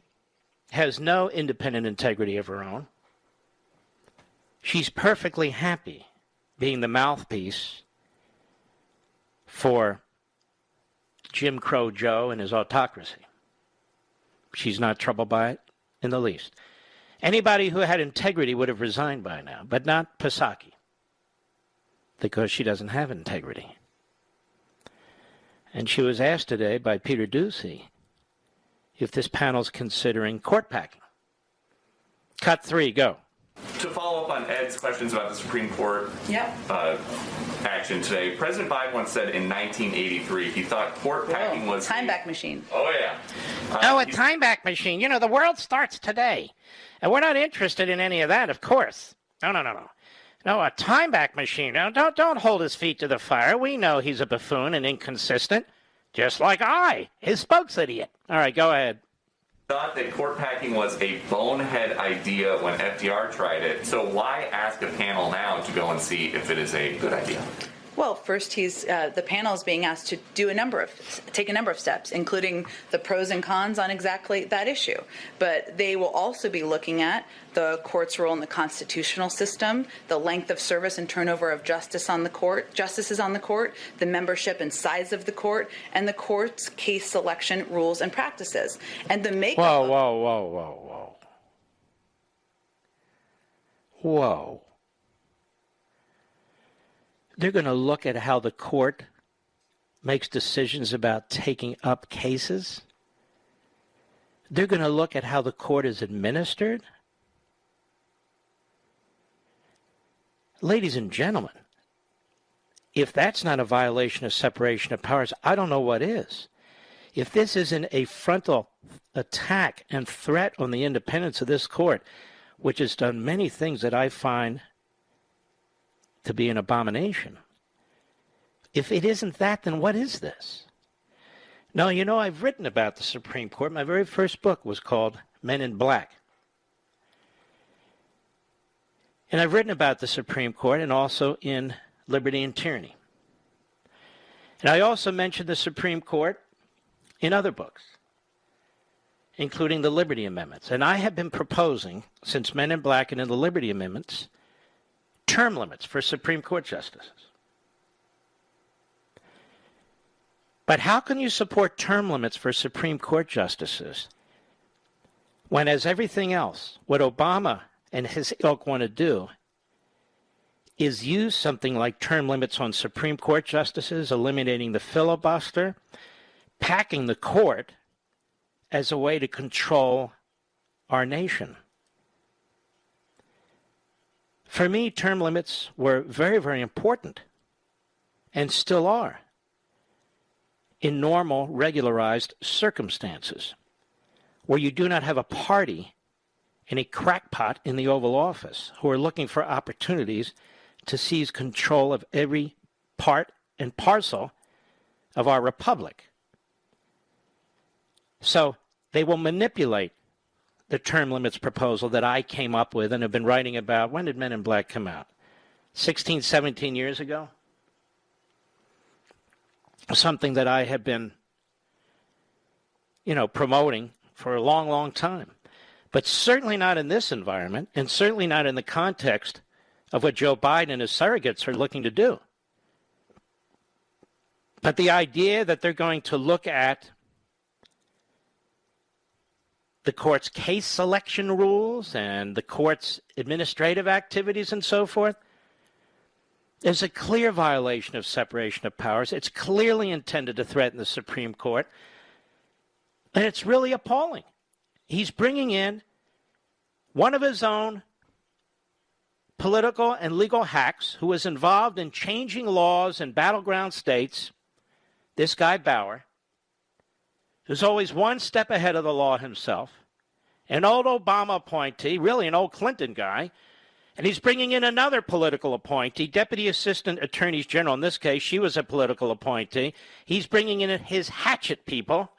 has no independent integrity of her own. She's perfectly happy being the mouthpiece for Jim Crow Joe and his autocracy. She's not troubled by it in the least. Anybody who had integrity would have resigned by now, but not Psaki, because she doesn't have integrity. And she was asked today by Peter Doocy if this panel's considering court packing. Cut 3, go. To follow up on Ed's questions about the Supreme Court action today, President Biden once said in 1983 he thought court packing was time-back machine. Oh, yeah. A time-back machine. You know, the world starts today. And we're not interested in any of that, of course. No. No, a time-back machine. Now, don't hold his feet to the fire. We know he's a buffoon and inconsistent, just like I, his spokesidiot. All right, go ahead. Thought that court packing was a bonehead idea when FDR tried it. So why ask a panel now to go and see if it is a good idea? Well, first, the panel is being asked to take a number of steps, including the pros and cons on exactly that issue. But they will also be looking at the court's role in the constitutional system, the length of service and turnover of justices on the court, the membership and size of the court, and the court's case selection rules and practices, and the makeup. Whoa. They're going to look at how the court makes decisions about taking up cases. They're going to look at how the court is administered. Ladies and gentlemen, if that's not a violation of separation of powers, I don't know what is. If this isn't a frontal attack and threat on the independence of this court, which has done many things that I find to be an abomination. If it isn't that, then what is this? Now, you know, I've written about the Supreme Court. My very first book was called Men in Black. And I've written about the Supreme Court and also in Liberty and Tyranny. And I also mentioned the Supreme Court in other books, including the Liberty Amendments. And I have been proposing, since Men in Black and in the Liberty Amendments, term limits for Supreme Court justices. But how can you support term limits for Supreme Court justices when, as everything else, what Obama and his ilk want to do is use something like term limits on Supreme Court justices, eliminating the filibuster, packing the court as a way to control our nation? For me, term limits were very, very important and still are in normal, regularized circumstances where you do not have a party and a crackpot in the Oval Office who are looking for opportunities to seize control of every part and parcel of our republic. So they will manipulate the term limits proposal that I came up with and have been writing about. When did Men in Black come out? 16, 17 years ago? Something that I have been, promoting for a long, long time. But certainly not in this environment, and certainly not in the context of what Joe Biden and his surrogates are looking to do. But the idea that they're going to look at the court's case selection rules and the court's administrative activities and so forth, is a clear violation of separation of powers. It's clearly intended to threaten the Supreme Court. And it's really appalling. He's bringing in one of his own political and legal hacks who was involved in changing laws in battleground states, this guy Bauer, who's always one step ahead of the law himself, an old Obama appointee, really an old Clinton guy, and he's bringing in another political appointee, Deputy Assistant Attorneys General. In this case, she was a political appointee. He's bringing in his hatchet people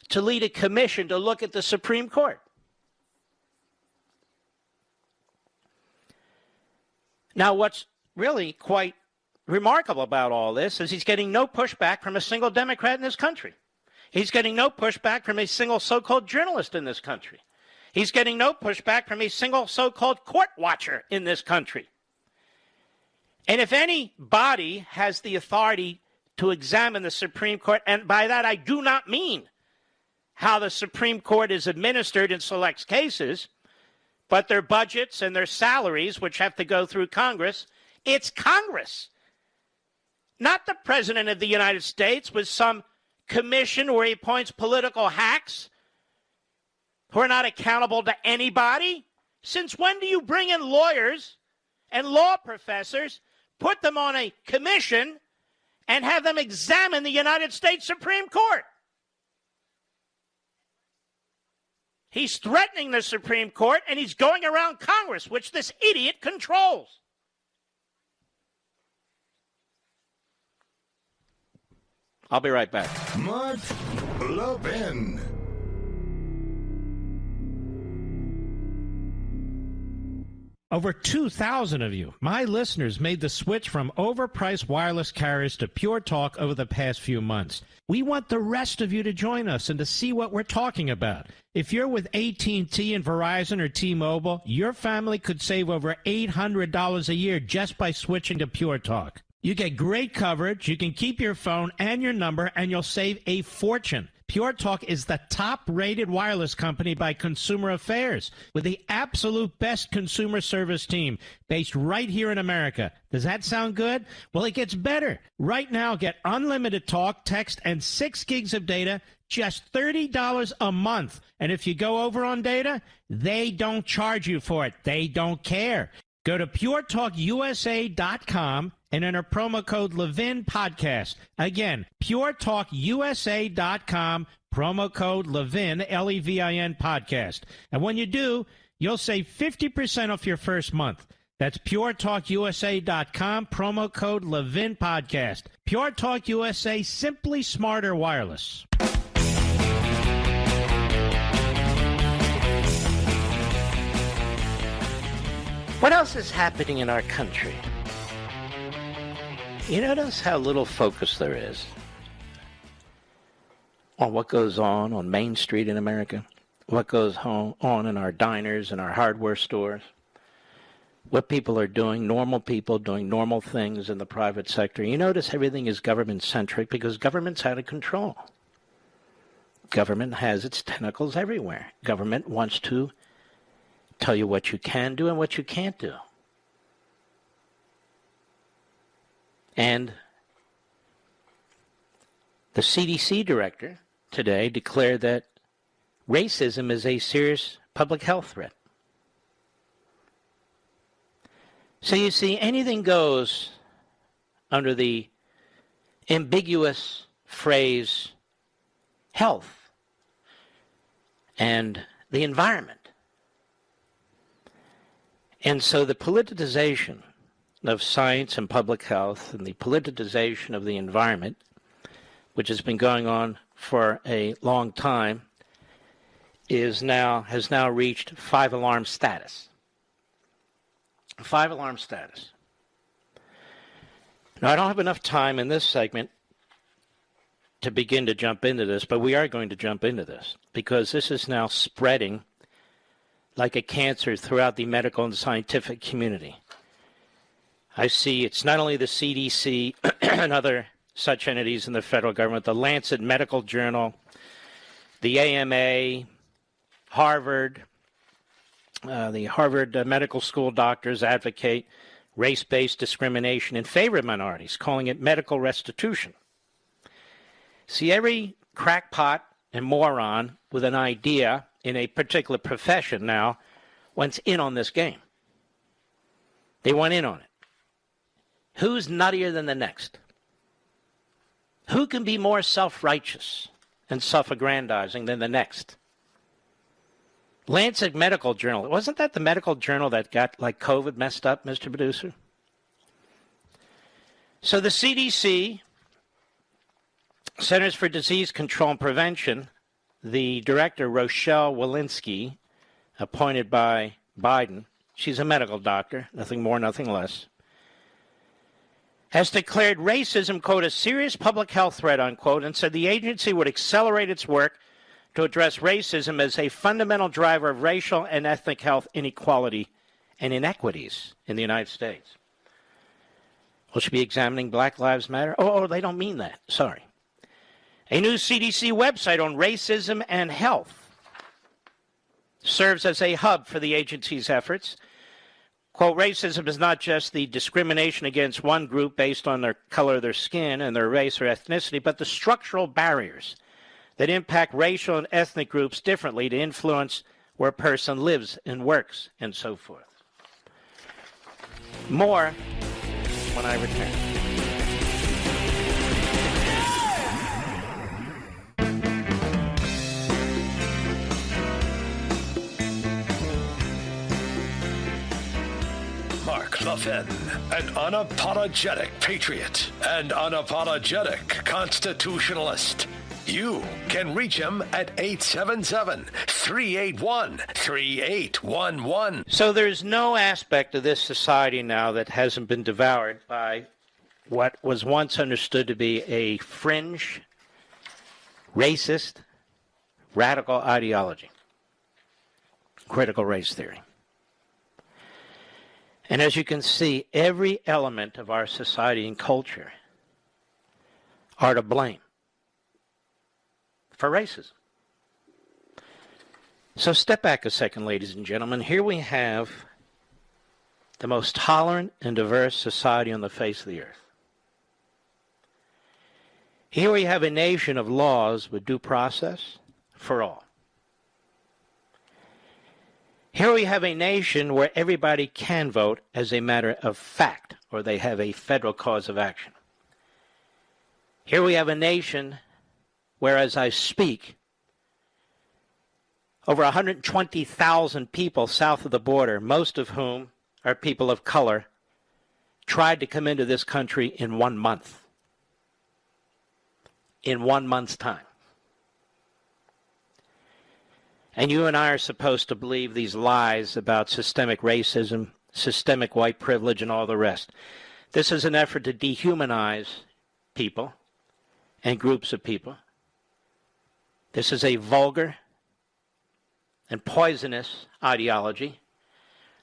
to lead a commission to look at the Supreme Court. Now, what's really quite remarkable about all this is he's getting no pushback from a single Democrat in this country. He's getting no pushback from a single so-called journalist in this country. He's getting no pushback from a single so-called court watcher in this country. And if any body has the authority to examine the Supreme Court, and by that I do not mean how the Supreme Court is administered in select cases, but their budgets and their salaries, which have to go through Congress, it's Congress. Not the President of the United States with some commission where he appoints political hacks who are not accountable to anybody. Since when do you bring in lawyers and law professors, put them on a commission, and have them examine the United States Supreme Court? He's threatening the Supreme Court, and he's going around Congress, which this idiot controls. I'll be right back. Mark Levin. Over 2,000 of you, my listeners, made the switch from overpriced wireless carriers to Pure Talk over the past few months. We want the rest of you to join us and to see what we're talking about. If you're with AT&T and Verizon or T-Mobile, your family could save over $800 a year just by switching to Pure Talk. You get great coverage, you can keep your phone and your number, and you'll save a fortune. Pure Talk is the top-rated wireless company by Consumer Affairs with the absolute best consumer service team based right here in America. Does that sound good? Well, it gets better. Right now, get unlimited talk, text, and 6 gigs of data, just $30 a month. And if you go over on data, they don't charge you for it. They don't care. Go to puretalkusa.com and enter promo code Levin Podcast. Again, puretalkusa.com, promo code Levin, Levin Podcast. And when you do, you'll save 50% off your first month. That's puretalkusa.com, promo code Levin Podcast. Pure Talk USA, simply smarter wireless. What else is happening in our country? You notice how little focus there is on what goes on Main Street in America, what goes on in our diners and our hardware stores, what people are doing, normal people doing normal things in the private sector. You notice everything is government-centric because government's out of control. Government has its tentacles everywhere. Government wants to tell you what you can do and what you can't do. And the CDC director today declared that racism is a serious public health threat. So you see, anything goes under the ambiguous phrase health and the environment. And so the politicization of science and public health and the politicization of the environment, which has been going on for a long time, has now reached 5-alarm status. 5-alarm status. Now, I don't have enough time in this segment to begin to jump into this, but we are going to jump into this because this is now spreading like a cancer throughout the medical and scientific community. I see it's not only the CDC and other such entities in the federal government, the Lancet Medical Journal, the AMA, Harvard, the Harvard Medical School doctors advocate race-based discrimination in favor of minorities, calling it medical restitution. See, every crackpot and moron with an idea in a particular profession now went in on this game. They went in on it. Who's nuttier than the next? Who can be more self-righteous and self-aggrandizing than the next? Lancet Medical Journal. Wasn't that the medical journal that got like COVID messed up, Mr. Producer? So the CDC, Centers for Disease Control and Prevention, the director, Rochelle Walensky, appointed by Biden, she's a medical doctor, nothing more, nothing less, has declared racism, quote, a serious public health threat, unquote, and said the agency would accelerate its work to address racism as a fundamental driver of racial and ethnic health inequality and inequities in the United States. Will she be examining Black Lives Matter? Oh, they don't mean that. Sorry. A new CDC website on racism and health serves as a hub for the agency's efforts. Quote, racism is not just the discrimination against one group based on their color of their skin and their race or ethnicity, but the structural barriers that impact racial and ethnic groups differently to influence where a person lives and works and so forth. More when I return. Mark Levin, an unapologetic patriot and unapologetic constitutionalist. You can reach him at 877-381-3811. So there's no aspect of this society now that hasn't been devoured by what was once understood to be a fringe, racist, radical ideology, critical race theory. And as you can see, every element of our society and culture are to blame for racism. So step back a second, ladies and gentlemen. Here we have the most tolerant and diverse society on the face of the earth. Here we have a nation of laws with due process for all. Here we have a nation where everybody can vote as a matter of fact, or they have a federal cause of action. Here we have a nation where, as I speak, over 120,000 people south of the border, most of whom are people of color, tried to come into this country in 1 month. In 1 month's time. And you and I are supposed to believe these lies about systemic racism, systemic white privilege, and all the rest. This is an effort to dehumanize people and groups of people. This is a vulgar and poisonous ideology.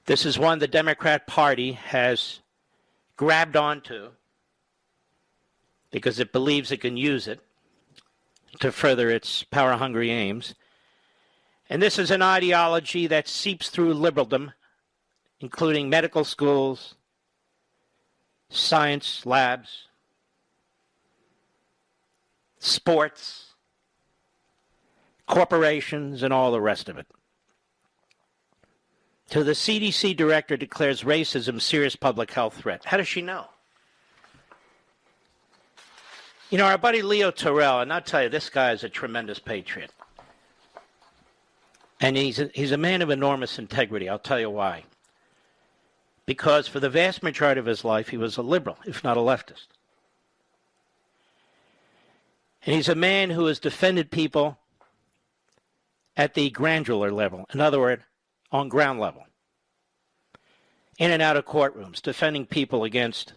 This is one the Democrat Party has grabbed onto because it believes it can use it to further its power-hungry aims. And this is an ideology that seeps through liberaldom, including medical schools, science labs, sports, corporations, and all the rest of it. So the CDC director declares racism serious public health threat. How does she know? You know, our buddy Leo Terrell, and I'll tell you, this guy is a tremendous patriot. And he's a man of enormous integrity. I'll tell you why. Because for the vast majority of his life, he was a liberal, if not a leftist. And he's a man who has defended people at the granular level. In other words, on ground level. In and out of courtrooms, defending people against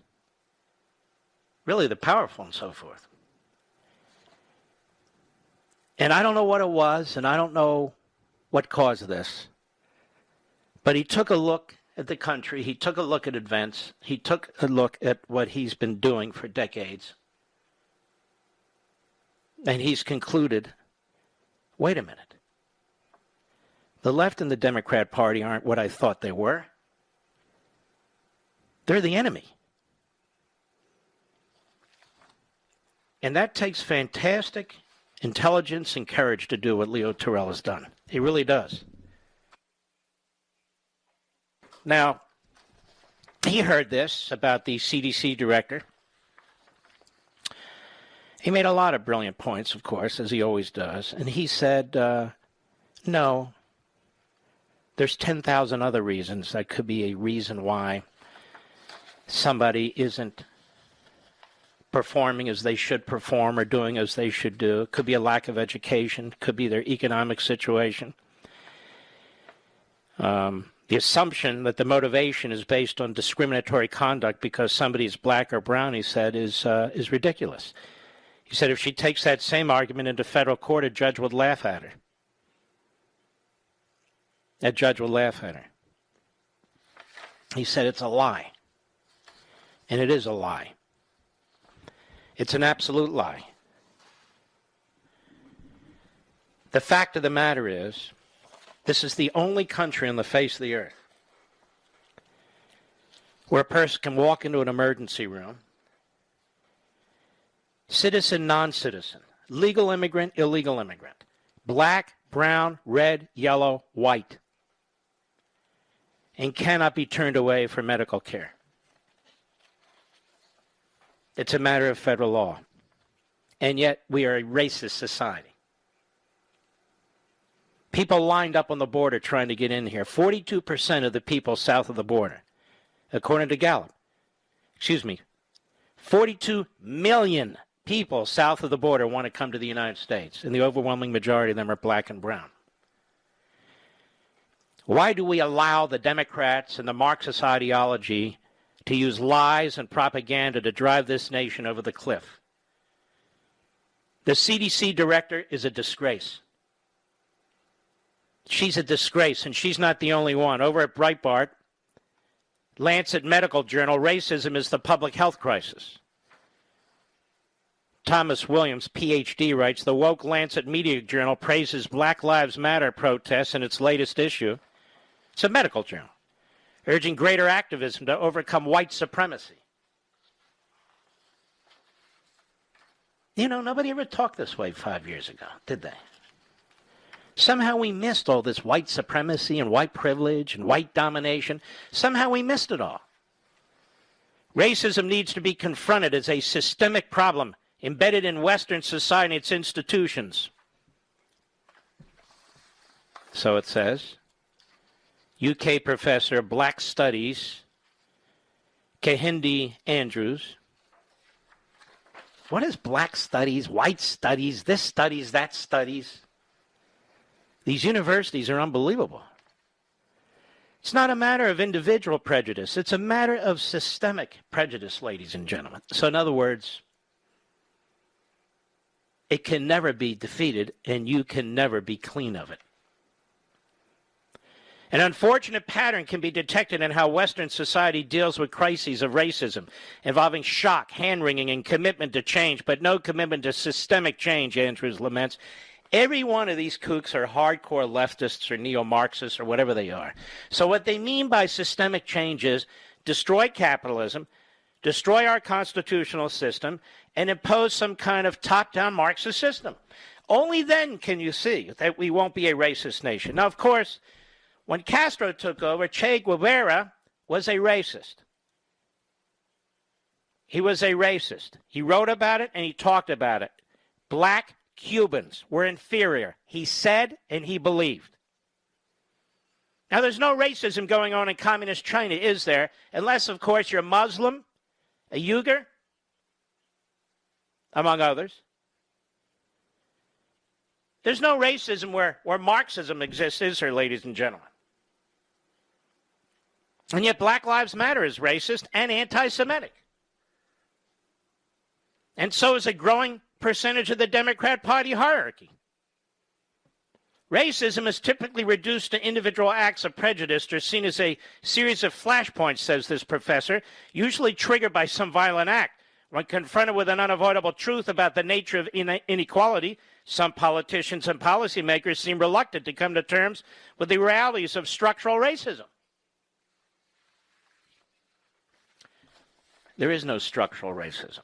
really the powerful and so forth. And I don't know what it was, and I don't know what caused this. But he took a look at the country. He took a look at events. He took a look at what he's been doing for decades. And he's concluded, wait a minute. The left and the Democrat Party aren't what I thought they were. They're the enemy. And that takes fantastic intelligence and courage to do what Leo Terrell has done. He really does. Now, he heard this about the CDC director. He made a lot of brilliant points, of course, as he always does. And he said, no, there's 10,000 other reasons that could be a reason why somebody isn't performing as they should perform or doing as they should do. It could be a lack of education. It could be their economic situation. The assumption that the motivation is based on discriminatory conduct because somebody is black or brown, he said, is ridiculous. He said if she takes that same argument into federal court, a judge would laugh at her. That judge would laugh at her. He said it's a lie. And it is a lie. It's an absolute lie. The fact of the matter is, this is the only country on the face of the earth where a person can walk into an emergency room, citizen, non-citizen, legal immigrant, illegal immigrant, black, brown, red, yellow, white, and cannot be turned away for medical care. It's a matter of federal law. And yet we are a racist society. People lined up on the border trying to get in here. 42% of the people south of the border, according to Gallup. 42 million people south of the border want to come to the United States, and the overwhelming majority of them are black and brown. Why do we allow the Democrats and the Marxist ideology to use lies and propaganda to drive this nation over the cliff? The CDC director is a disgrace. She's a disgrace, and she's not the only one. Over at Breitbart, Lancet Medical Journal, racism is the public health crisis. Thomas Williams, Ph.D., writes, the woke Lancet Media Journal praises Black Lives Matter protests in its latest issue. It's a medical journal, urging greater activism to overcome white supremacy. You know, nobody ever talked this way 5 years ago, did they? Somehow we missed all this white supremacy and white privilege and white domination. Somehow we missed it all. Racism needs to be confronted as a systemic problem embedded in Western society and its institutions. So it says. UK professor of Black Studies, Kehinde Andrews. What is Black Studies, White Studies, this studies, that studies? These universities are unbelievable. It's not a matter of individual prejudice. It's a matter of systemic prejudice, ladies and gentlemen. So in other words, it can never be defeated, and you can never be clean of it. An unfortunate pattern can be detected in how Western society deals with crises of racism, involving shock, hand-wringing, and commitment to change, but no commitment to systemic change, Andrews laments. Every one of these kooks are hardcore leftists or neo-Marxists or whatever they are. So what they mean by systemic change is destroy capitalism, destroy our constitutional system, and impose some kind of top-down Marxist system. Only then can you see that we won't be a racist nation. Now, of course, when Castro took over, Che Guevara was a racist. He was a racist. He wrote about it and he talked about it. Black Cubans were inferior. He said and he believed. Now, there's no racism going on in communist China, is there? Unless, of course, you're Muslim, a Uyghur, among others. There's no racism where Marxism exists, is there, ladies and gentlemen? And yet Black Lives Matter is racist and anti-Semitic. And so is a growing percentage of the Democrat Party hierarchy. Racism is typically reduced to individual acts of prejudice or seen as a series of flashpoints, says this professor, usually triggered by some violent act. When confronted with an unavoidable truth about the nature of inequality, some politicians and policymakers seem reluctant to come to terms with the realities of structural racism. There is no structural racism.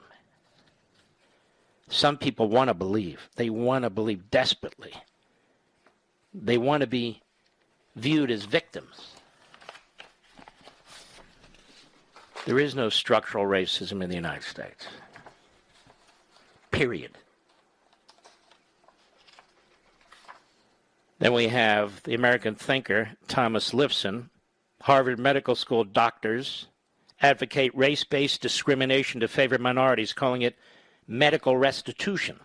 Some people want to believe. They want to believe desperately. They want to be viewed as victims. There is no structural racism in the United States. Period. Then we have the American thinker, Thomas Lifson. Harvard Medical School doctors advocate race-based discrimination to favor minorities, calling it medical restitution.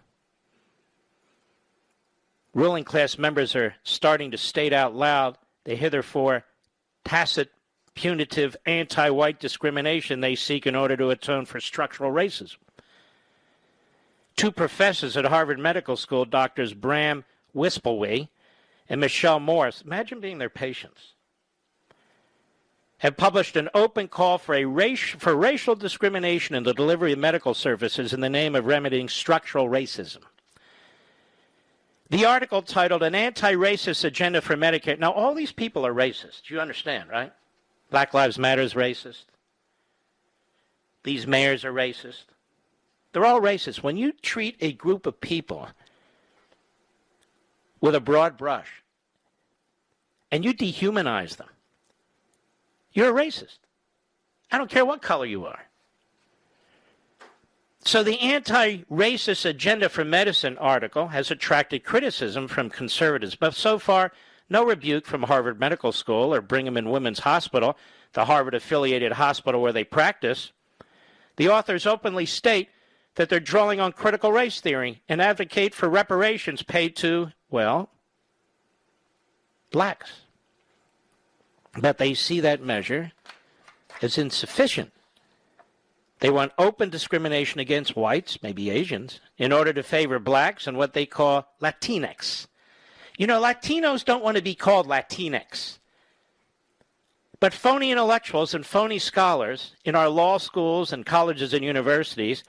Ruling class members are starting to state out loud the hitherto tacit, punitive, anti-white discrimination they seek in order to atone for structural racism. Two professors at Harvard Medical School, Drs. Bram Wispelwey and Michelle Morris, imagine being their patients, have published an open call for racial discrimination in the delivery of medical services in the name of remedying structural racism. The article titled An Anti-Racist Agenda for Medicare. Now, all these people are racist. You understand, right? Black Lives Matter is racist. These mayors are racist. They're all racist. When you treat a group of people with a broad brush and you dehumanize them, you're a racist. I don't care what color you are. So the Anti-Racist Agenda for Medicine article has attracted criticism from conservatives, but so far no rebuke from Harvard Medical School or Brigham and Women's Hospital, the Harvard-affiliated hospital where they practice. The authors openly state that they're drawing on critical race theory and advocate for reparations paid to, well, blacks. But they see that measure as insufficient. They want open discrimination against whites, maybe Asians, in order to favor blacks and what they call Latinx. You know, Latinos don't want to be called Latinx. But phony intellectuals and phony scholars in our law schools and colleges and universities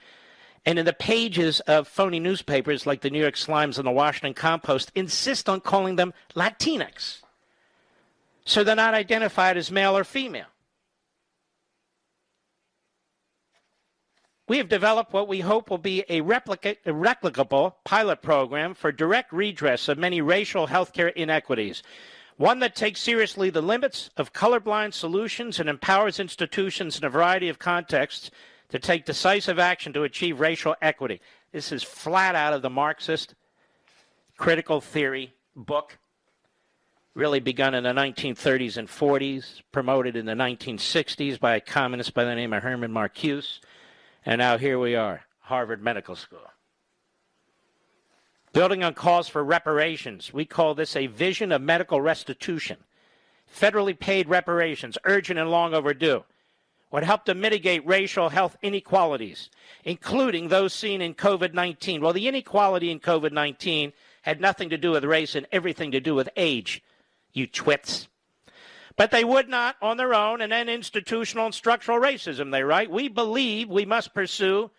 and in the pages of phony newspapers like the New York Slimes and the Washington Compost insist on calling them Latinx. So they're not identified as male or female. We have developed what we hope will be a replicable pilot program for direct redress of many racial healthcare inequities, one that takes seriously the limits of colorblind solutions and empowers institutions in a variety of contexts to take decisive action to achieve racial equity. This is flat out of the Marxist critical theory book, really begun in the 1930s and 40s, promoted in the 1960s by a communist by the name of Herman Marcuse. And now here we are, Harvard Medical School. Building on calls for reparations, we call this a vision of medical restitution. Federally paid reparations, urgent and long overdue, would help to mitigate racial health inequalities, including those seen in COVID-19. Well, the inequality in COVID-19 had nothing to do with race and everything to do with age, you twits. But they would not, on their own, and end institutional and structural racism, they write. We believe we must pursue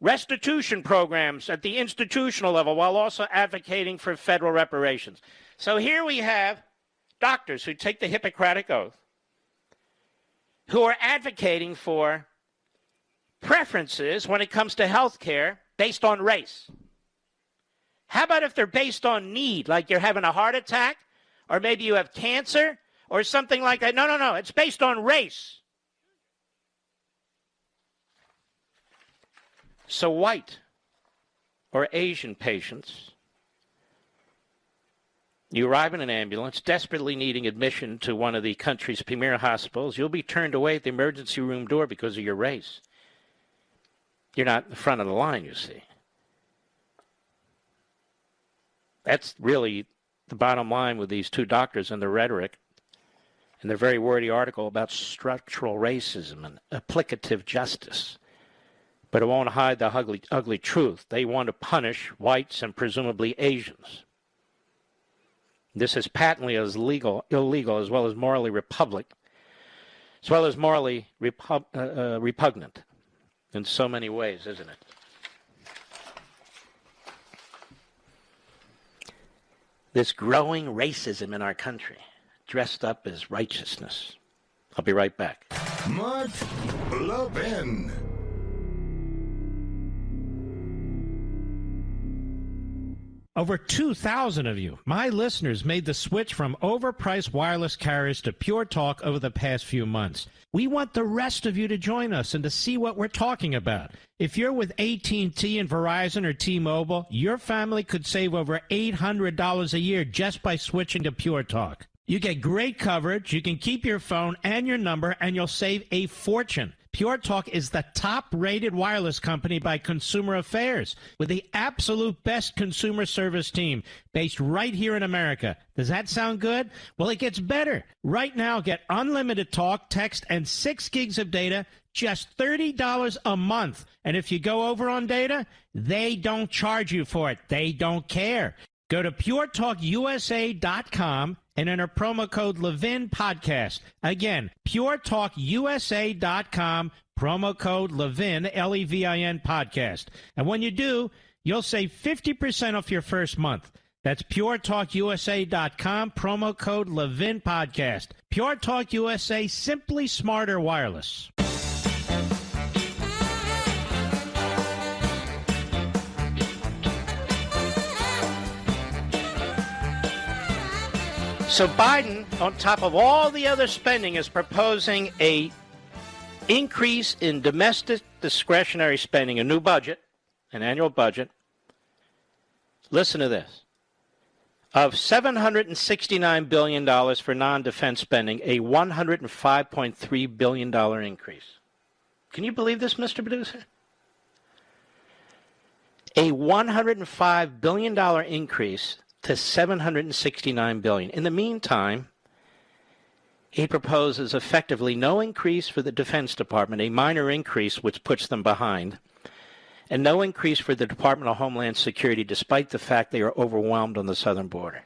restitution programs at the institutional level while also advocating for federal reparations. So here we have doctors who take the Hippocratic Oath, who are advocating for preferences when it comes to health care based on race. How about if they're based on need, like you're having a heart attack, or maybe you have cancer, or something like that? No. It's based on race. So white or Asian patients, you arrive in an ambulance, desperately needing admission to one of the country's premier hospitals. You'll be turned away at the emergency room door because of your race. You're not in the front of the line, you see. That's really the bottom line with these two doctors and their rhetoric and their very wordy article about structural racism and applicative justice. But it won't hide the ugly truth. They want to punish whites and presumably Asians. This is patently illegal as well as morally repugnant in so many ways, isn't it? This growing racism in our country, dressed up as righteousness. I'll be right back. Mark Levin. Over 2,000 of you, my listeners, made the switch from overpriced wireless carriers to Pure Talk over the past few months. We want the rest of you to join us and to see what we're talking about. If you're with AT&T and Verizon or T-Mobile, your family could save over $800 a year just by switching to Pure Talk. You get great coverage, you can keep your phone and your number, and you'll save a fortune. Pure Talk is the top-rated wireless company by Consumer Affairs with the absolute best consumer service team based right here in America. Does that sound good? Well, it gets better. Right now, get unlimited talk, text, and 6 gigs of data, just $30 a month. And if you go over on data, they don't charge you for it. They don't care. Go to puretalkusa.com and enter promo code Levin Podcast. Again, puretalkusa.com, promo code Levin, L-E-V-I-N Podcast. And when you do, you'll save 50% off your first month. That's puretalkusa.com, promo code Levin Podcast. Pure Talk USA, simply smarter wireless. So Biden, on top of all the other spending, is proposing a increase in domestic discretionary spending, a new budget, an annual budget. Listen to this. Of $769 billion for non-defense spending, a $105.3 billion increase. Can you believe this, Mr. Producer? A $105 billion increase to $769 billion. In the meantime, he proposes effectively no increase for the Defense Department, a minor increase which puts them behind, and no increase for the Department of Homeland Security, despite the fact they are overwhelmed on the southern border.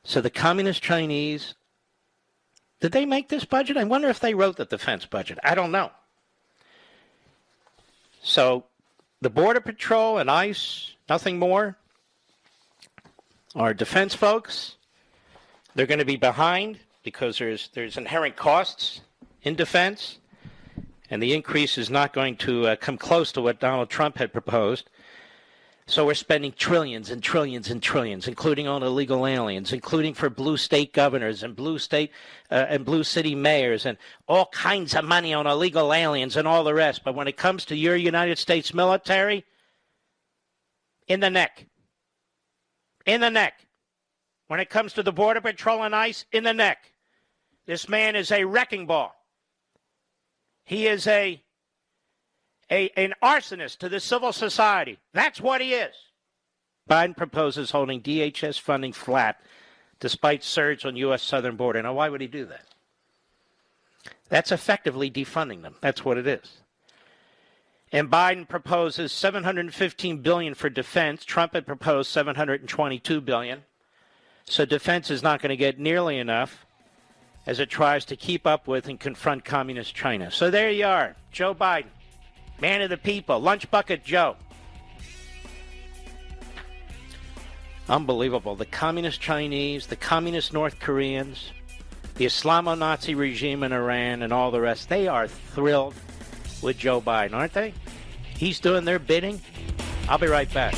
So the Communist Chinese, did they make this budget? I wonder if they wrote the defense budget. I don't know. So the Border Patrol and ICE, nothing more. Our defense folks, they're going to be behind because there's inherent costs in defense, and the increase is not going to come close to what Donald Trump had proposed. So we're spending trillions and trillions and trillions, including on illegal aliens, including for blue state governors and blue state and blue city mayors, and all kinds of money on illegal aliens and all the rest. But when it comes to your United States military, in the neck. In the neck. When it comes to the Border Patrol and ICE, in the neck. This man is a wrecking ball. He is an arsonist to the civil society. That's what he is. Biden proposes holding DHS funding flat despite surge on U.S. southern border. Now, why would he do that? That's effectively defunding them. That's what it is. And Biden proposes $715 billion for defense. Trump had proposed $722 billion. So defense is not going to get nearly enough as it tries to keep up with and confront communist China. So there you are, Joe Biden, man of the people, lunch bucket Joe. Unbelievable. The communist Chinese, the communist North Koreans, the Islamo-Nazi regime in Iran, and all the rest, they are thrilled with Joe Biden, aren't they? He's doing their bidding. I'll be right back.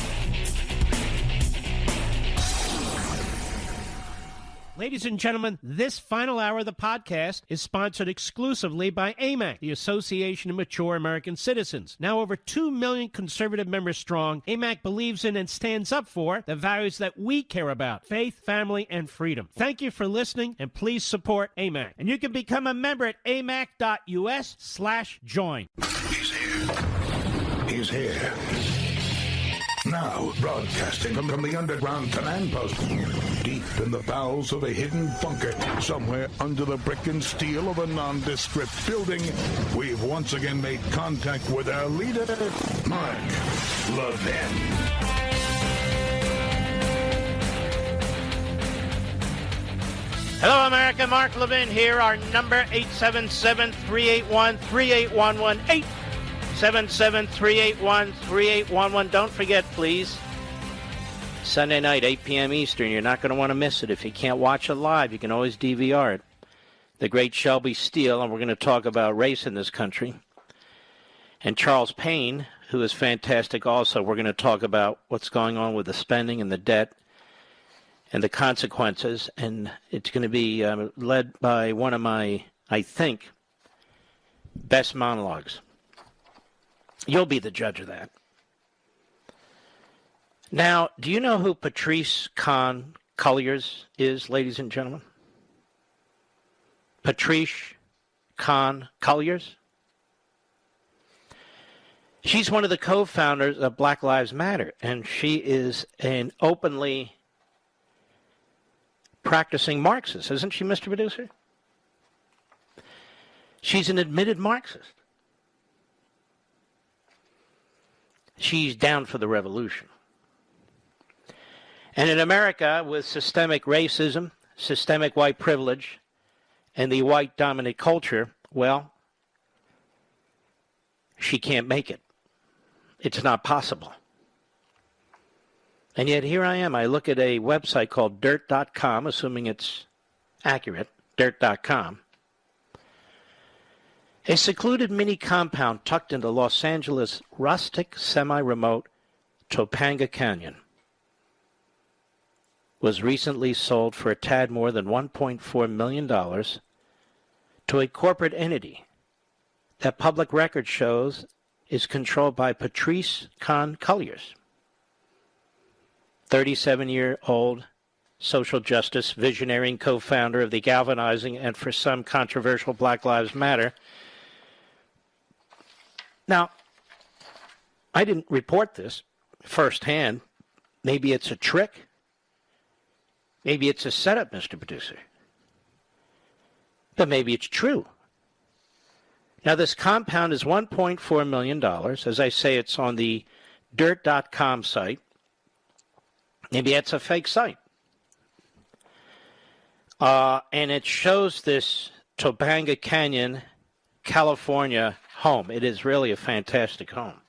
Ladies and gentlemen, this final hour of the podcast is sponsored exclusively by AMAC, the Association of Mature American Citizens. Now over 2 million conservative members strong, AMAC believes in and stands up for the values that we care about: faith, family, and freedom. Thank you for listening, and please support AMAC. And you can become a member at amac.us/join. He's here. He's here. Now, broadcasting from the underground command post, deep in the bowels of a hidden bunker, somewhere under the brick and steel of a nondescript building, we've once again made contact with our leader, Mark Levin. Hello, America. Mark Levin here. Our number, 877-381-3811. 877-381-3811. Don't forget, please, Sunday night, 8 p.m. Eastern. You're not going to want to miss it. If you can't watch it live, you can always DVR it. the great Shelby Steele, and we're going to talk about race in this country. And Charles Payne, who is fantastic also. We're going to talk about what's going on with the spending and the debt and the consequences. And it's going to be led by one of my, I think, best monologues. You'll be the judge of that. Now, do you know who Patrice Kahn Colliers is, ladies and gentlemen? Patrice Kahn Colliers? She's one of the co-founders of Black Lives Matter, and she is an openly practicing Marxist, isn't she, Mr. Producer? She's an admitted Marxist. She's down for the revolution. And in America, with systemic racism, systemic white privilege, and the white dominant culture, well, she can't make it. It's not possible. And yet here I am. I look at a website called dirt.com, assuming it's accurate, dirt.com. A secluded mini compound tucked into Los Angeles' rustic, semi-remote Topanga Canyon was recently sold for a tad more than $1.4 million to a corporate entity that public record shows is controlled by Patrice Kahn Colliers, 37-year-old social justice visionary and co-founder of the galvanizing and for some controversial Black Lives Matter. Now, I didn't report this firsthand. Maybe it's a trick. Maybe it's a setup, Mr. Producer. But maybe it's true. Now, this compound is $1.4 million. As I say, it's on the dirt.com site. Maybe it's a fake site. And it shows this Topanga Canyon, California home. It is really a fantastic home.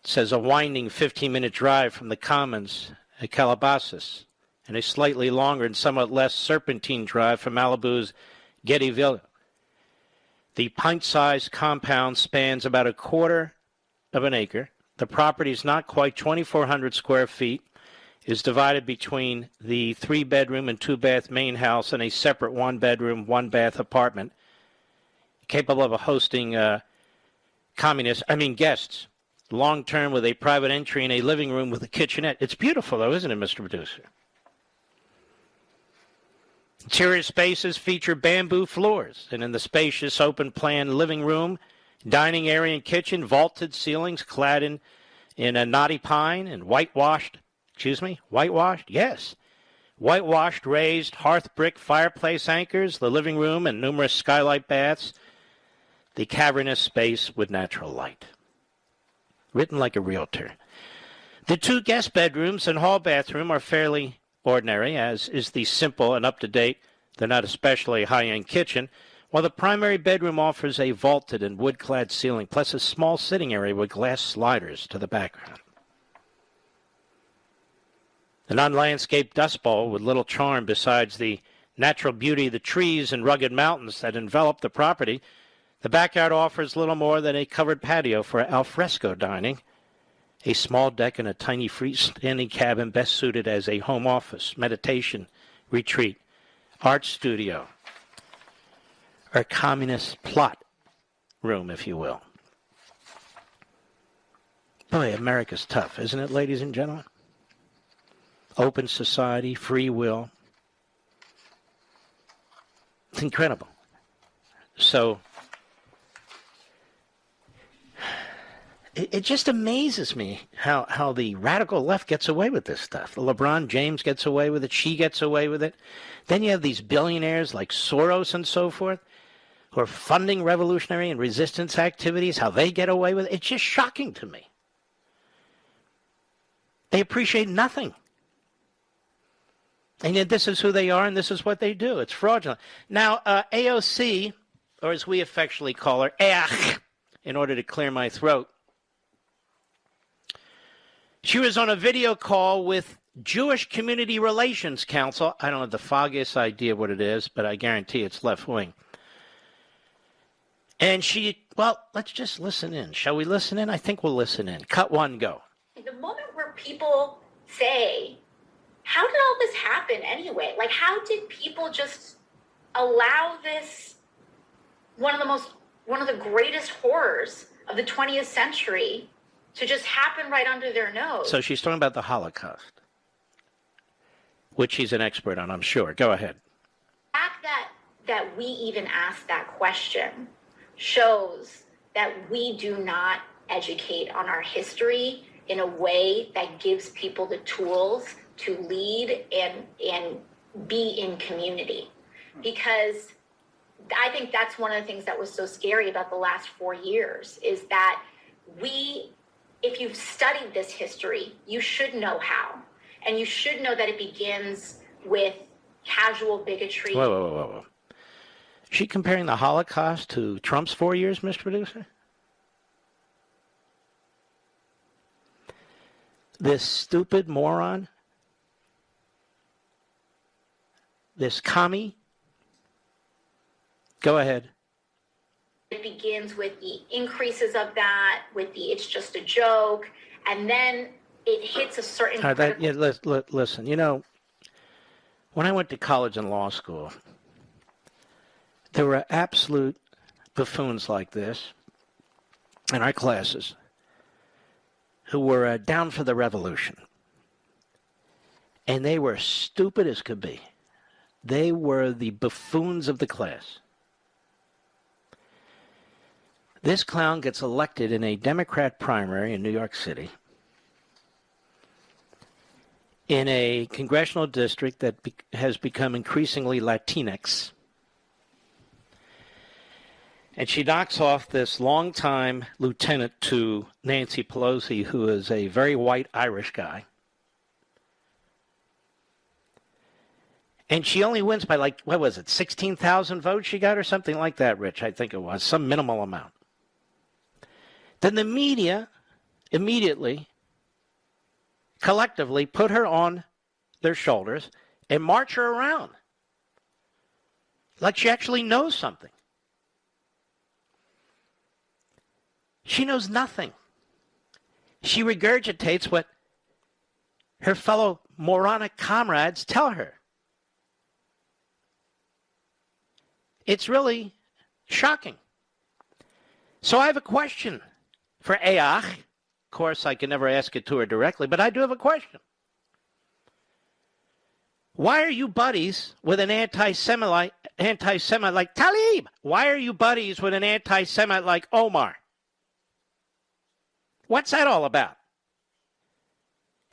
It says a winding 15-minute drive from the Commons at Calabasas and a slightly longer and somewhat less serpentine drive from Malibu's Getty Villa. The pint-sized compound spans about a quarter of an acre. The property is not quite 2,400 square feet. It is divided between the 3-bedroom and 2-bath main house and a separate 1-bedroom, 1-bath apartment capable of hosting guests, long-term with a private entry and a living room with a kitchenette. It's beautiful, though, isn't it, Mr. Producer? Interior spaces feature bamboo floors, and in the spacious open-plan living room, dining area and kitchen, vaulted ceilings clad in a knotty pine and whitewashed, yes, whitewashed raised hearth brick fireplace anchors, the living room and numerous skylight baths, the cavernous space with natural light. Written like a realtor. The 2 guest bedrooms and hall bathroom are fairly ordinary, as is the simple and up-to-date, though not especially high-end kitchen, while the primary bedroom offers a vaulted and wood-clad ceiling, plus a small sitting area with glass sliders to the background. An unlandscaped dust bowl with little charm besides the natural beauty of the trees and rugged mountains that envelop the property. The backyard offers little more than a covered patio for alfresco dining, a small deck and a tiny freestanding cabin best suited as a home office, meditation, retreat, art studio, or communist plot room, if you will. Boy, America's tough, isn't it, ladies and gentlemen? Open society, free will. It's incredible. So, it just amazes me how the radical left gets away with this stuff. LeBron James gets away with it. She gets away with it. Then you have these billionaires like Soros and so forth who are funding revolutionary and resistance activities, how they get away with it. It's just shocking to me. They appreciate nothing. And yet this is who they are and this is what they do. It's fraudulent. Now, AOC, or as we affectionately call her, in order to clear my throat, she was on a video call with Jewish Community Relations Council. I don't have the foggiest idea what it is, but I guarantee it's left wing. And let's just listen in. Shall we listen in? I think we'll listen in. Cut one, go. The moment where people say, how did all this happen anyway? Like, how did people just allow this, one of the greatest horrors of the 20th century to just happen right under their nose? So she's talking about the Holocaust, which she's an expert on, I'm sure. Go ahead. The fact that we even ask that question shows that we do not educate on our history in a way that gives people the tools to lead and be in community. Because I think that's one of the things that was so scary about the last 4 years is that if you've studied this history, you should know how. And you should know that it begins with casual bigotry. Whoa. Is she comparing the Holocaust to Trump's 4 years, Mr. Producer? This stupid moron? This commie? Go ahead. It begins with the increases of that, with the it's just a joke, and then it hits a certain... Listen, you know, when I went to college and law school, there were absolute buffoons like this in our classes who were down for the revolution. And they were stupid as could be. They were the buffoons of the class. This clown gets elected in a Democrat primary in New York City in a congressional district that has become increasingly Latinx. And she knocks off this longtime lieutenant to Nancy Pelosi, who is a very white Irish guy. And she only wins by 16,000 votes she got or something like that, Rich, I think it was, some minimal amount. Then the media immediately, collectively, put her on their shoulders and march her around like she actually knows something. She knows nothing. She regurgitates what her fellow moronic comrades tell her. It's really shocking. So I have a question for Ayach. Of course, I can never ask it to her directly, but I do have a question. Why are you buddies with an anti-Semite like Talib? Why are you buddies with an anti-Semite like Omar? What's that all about?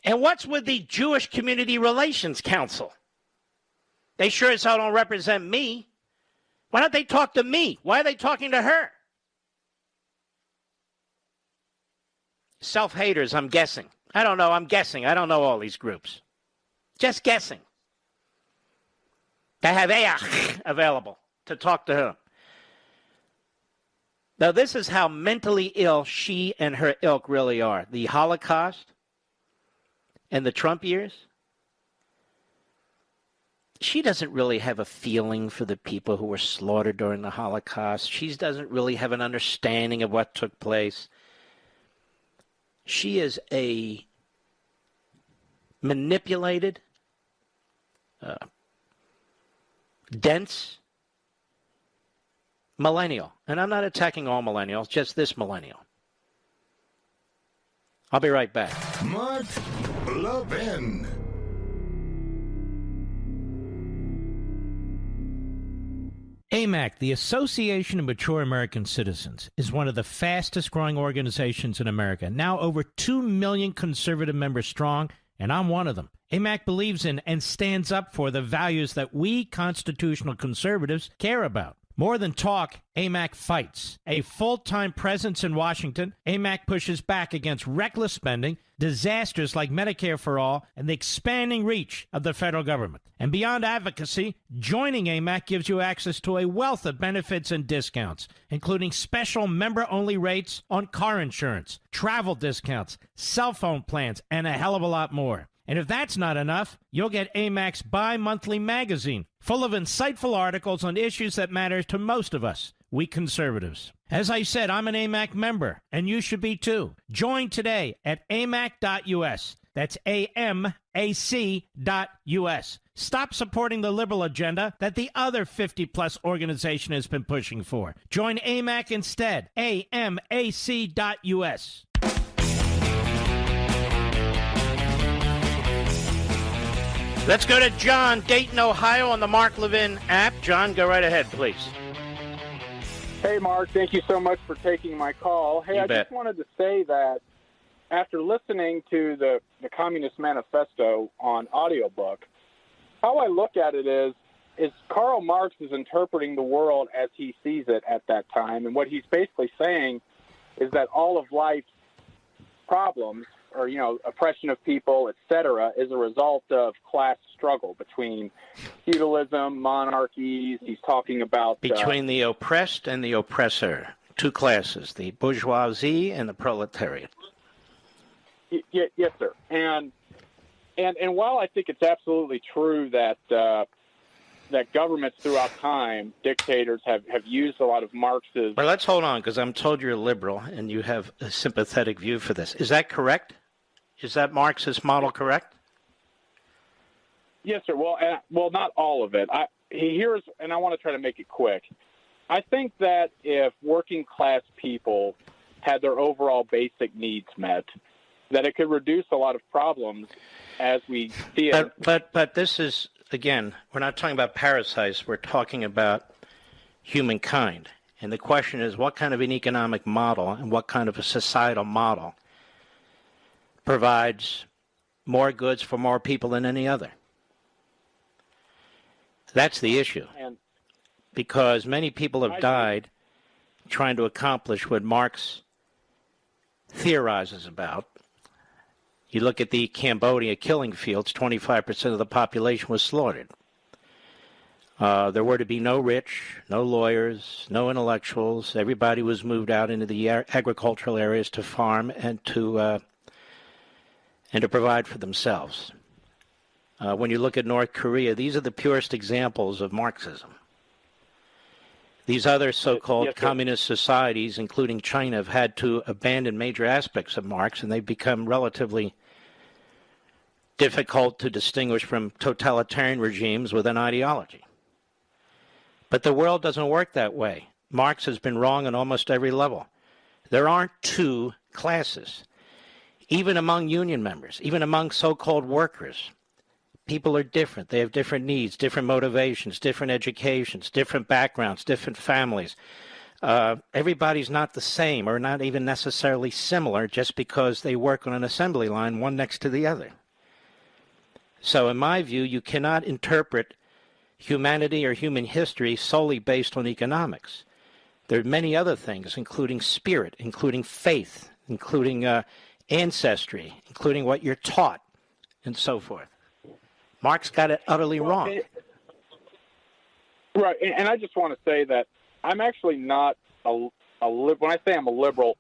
And what's with the Jewish Community Relations Council? They sure as hell don't represent me. Why don't they talk to me? Why are they talking to her? Self-haters, I'm guessing. I don't know, I'm guessing. I don't know all these groups. Just guessing. They have Ayach available to talk to her. Now, this is how mentally ill she and her ilk really are. The Holocaust and the Trump years. She doesn't really have a feeling for the people who were slaughtered during the Holocaust. She doesn't really have an understanding of what took place. She is a manipulated, dense millennial. And I'm not attacking all millennials, just this millennial. I'll be right back. Mark Levin. AMAC, the Association of Mature American Citizens, is one of the fastest growing organizations in America. Now over 2 million conservative members strong, and I'm one of them. AMAC believes in and stands up for the values that we constitutional conservatives care about. More than talk, AMAC fights. A full-time presence in Washington, AMAC pushes back against reckless spending, disasters like Medicare for All, and the expanding reach of the federal government. And beyond advocacy, joining AMAC gives you access to a wealth of benefits and discounts, including special member-only rates on car insurance, travel discounts, cell phone plans, and a hell of a lot more. And if that's not enough, you'll get AMAC's bi-monthly magazine, full of insightful articles on issues that matter to most of us, we conservatives. As I said, I'm an AMAC member, and you should be too. Join today at amac.us. That's AMAC.us. Stop supporting the liberal agenda that the other 50-plus organization has been pushing for. Join AMAC instead. AMAC.us. Let's go to John, Dayton, Ohio, on the Mark Levin app. John, go right ahead, please. Hey, Mark, thank you so much for taking my call. Hey, just wanted to say that after listening to the Communist Manifesto on audiobook, how I look at it is Karl Marx is interpreting the world as he sees it at that time, and what he's basically saying is that all of life's problems, or, oppression of people, etc., is a result of class struggle between feudalism, monarchies. He's talking about between the oppressed and the oppressor, two classes, the bourgeoisie and the proletariat. Yes, sir. And while I think it's absolutely true that that governments throughout time, dictators have used a lot of Marx's... Well, let's hold on, because I'm told you're a liberal and you have a sympathetic view for this. Is that correct? Is that Marxist model correct? Yes, sir. Well, not all of it. Here's, and I want to try to make it quick. I think that if working class people had their overall basic needs met, that it could reduce a lot of problems as we see it. But this is, again, we're not talking about parasites. We're talking about humankind. And the question is, what kind of an economic model and what kind of a societal model provides more goods for more people than any other? That's the issue. Because many people have died trying to accomplish what Marx theorizes about. You look at the Cambodia killing fields, 25% of the population was slaughtered. There were to be no rich, no lawyers, no intellectuals. Everybody was moved out into the agricultural areas to farm and to provide for themselves. When you look at North Korea, these are the purest examples of Marxism. These other so-called communist societies, including China, have had to abandon major aspects of Marx, and they've become relatively difficult to distinguish from totalitarian regimes with an ideology. But the world doesn't work that way. Marx has been wrong on almost every level. There aren't two classes. Even among union members, even among so-called workers, people are different. They have different needs, different motivations, different educations, different backgrounds, different families. Everybody's not the same or not even necessarily similar just because they work on an assembly line one next to the other. So in my view, you cannot interpret humanity or human history solely based on economics. There are many other things, including spirit, including faith, including ancestry, including what you're taught, and so forth. Marx got it utterly wrong. Right, and I just want to say that I'm actually not when I say I'm a liberal,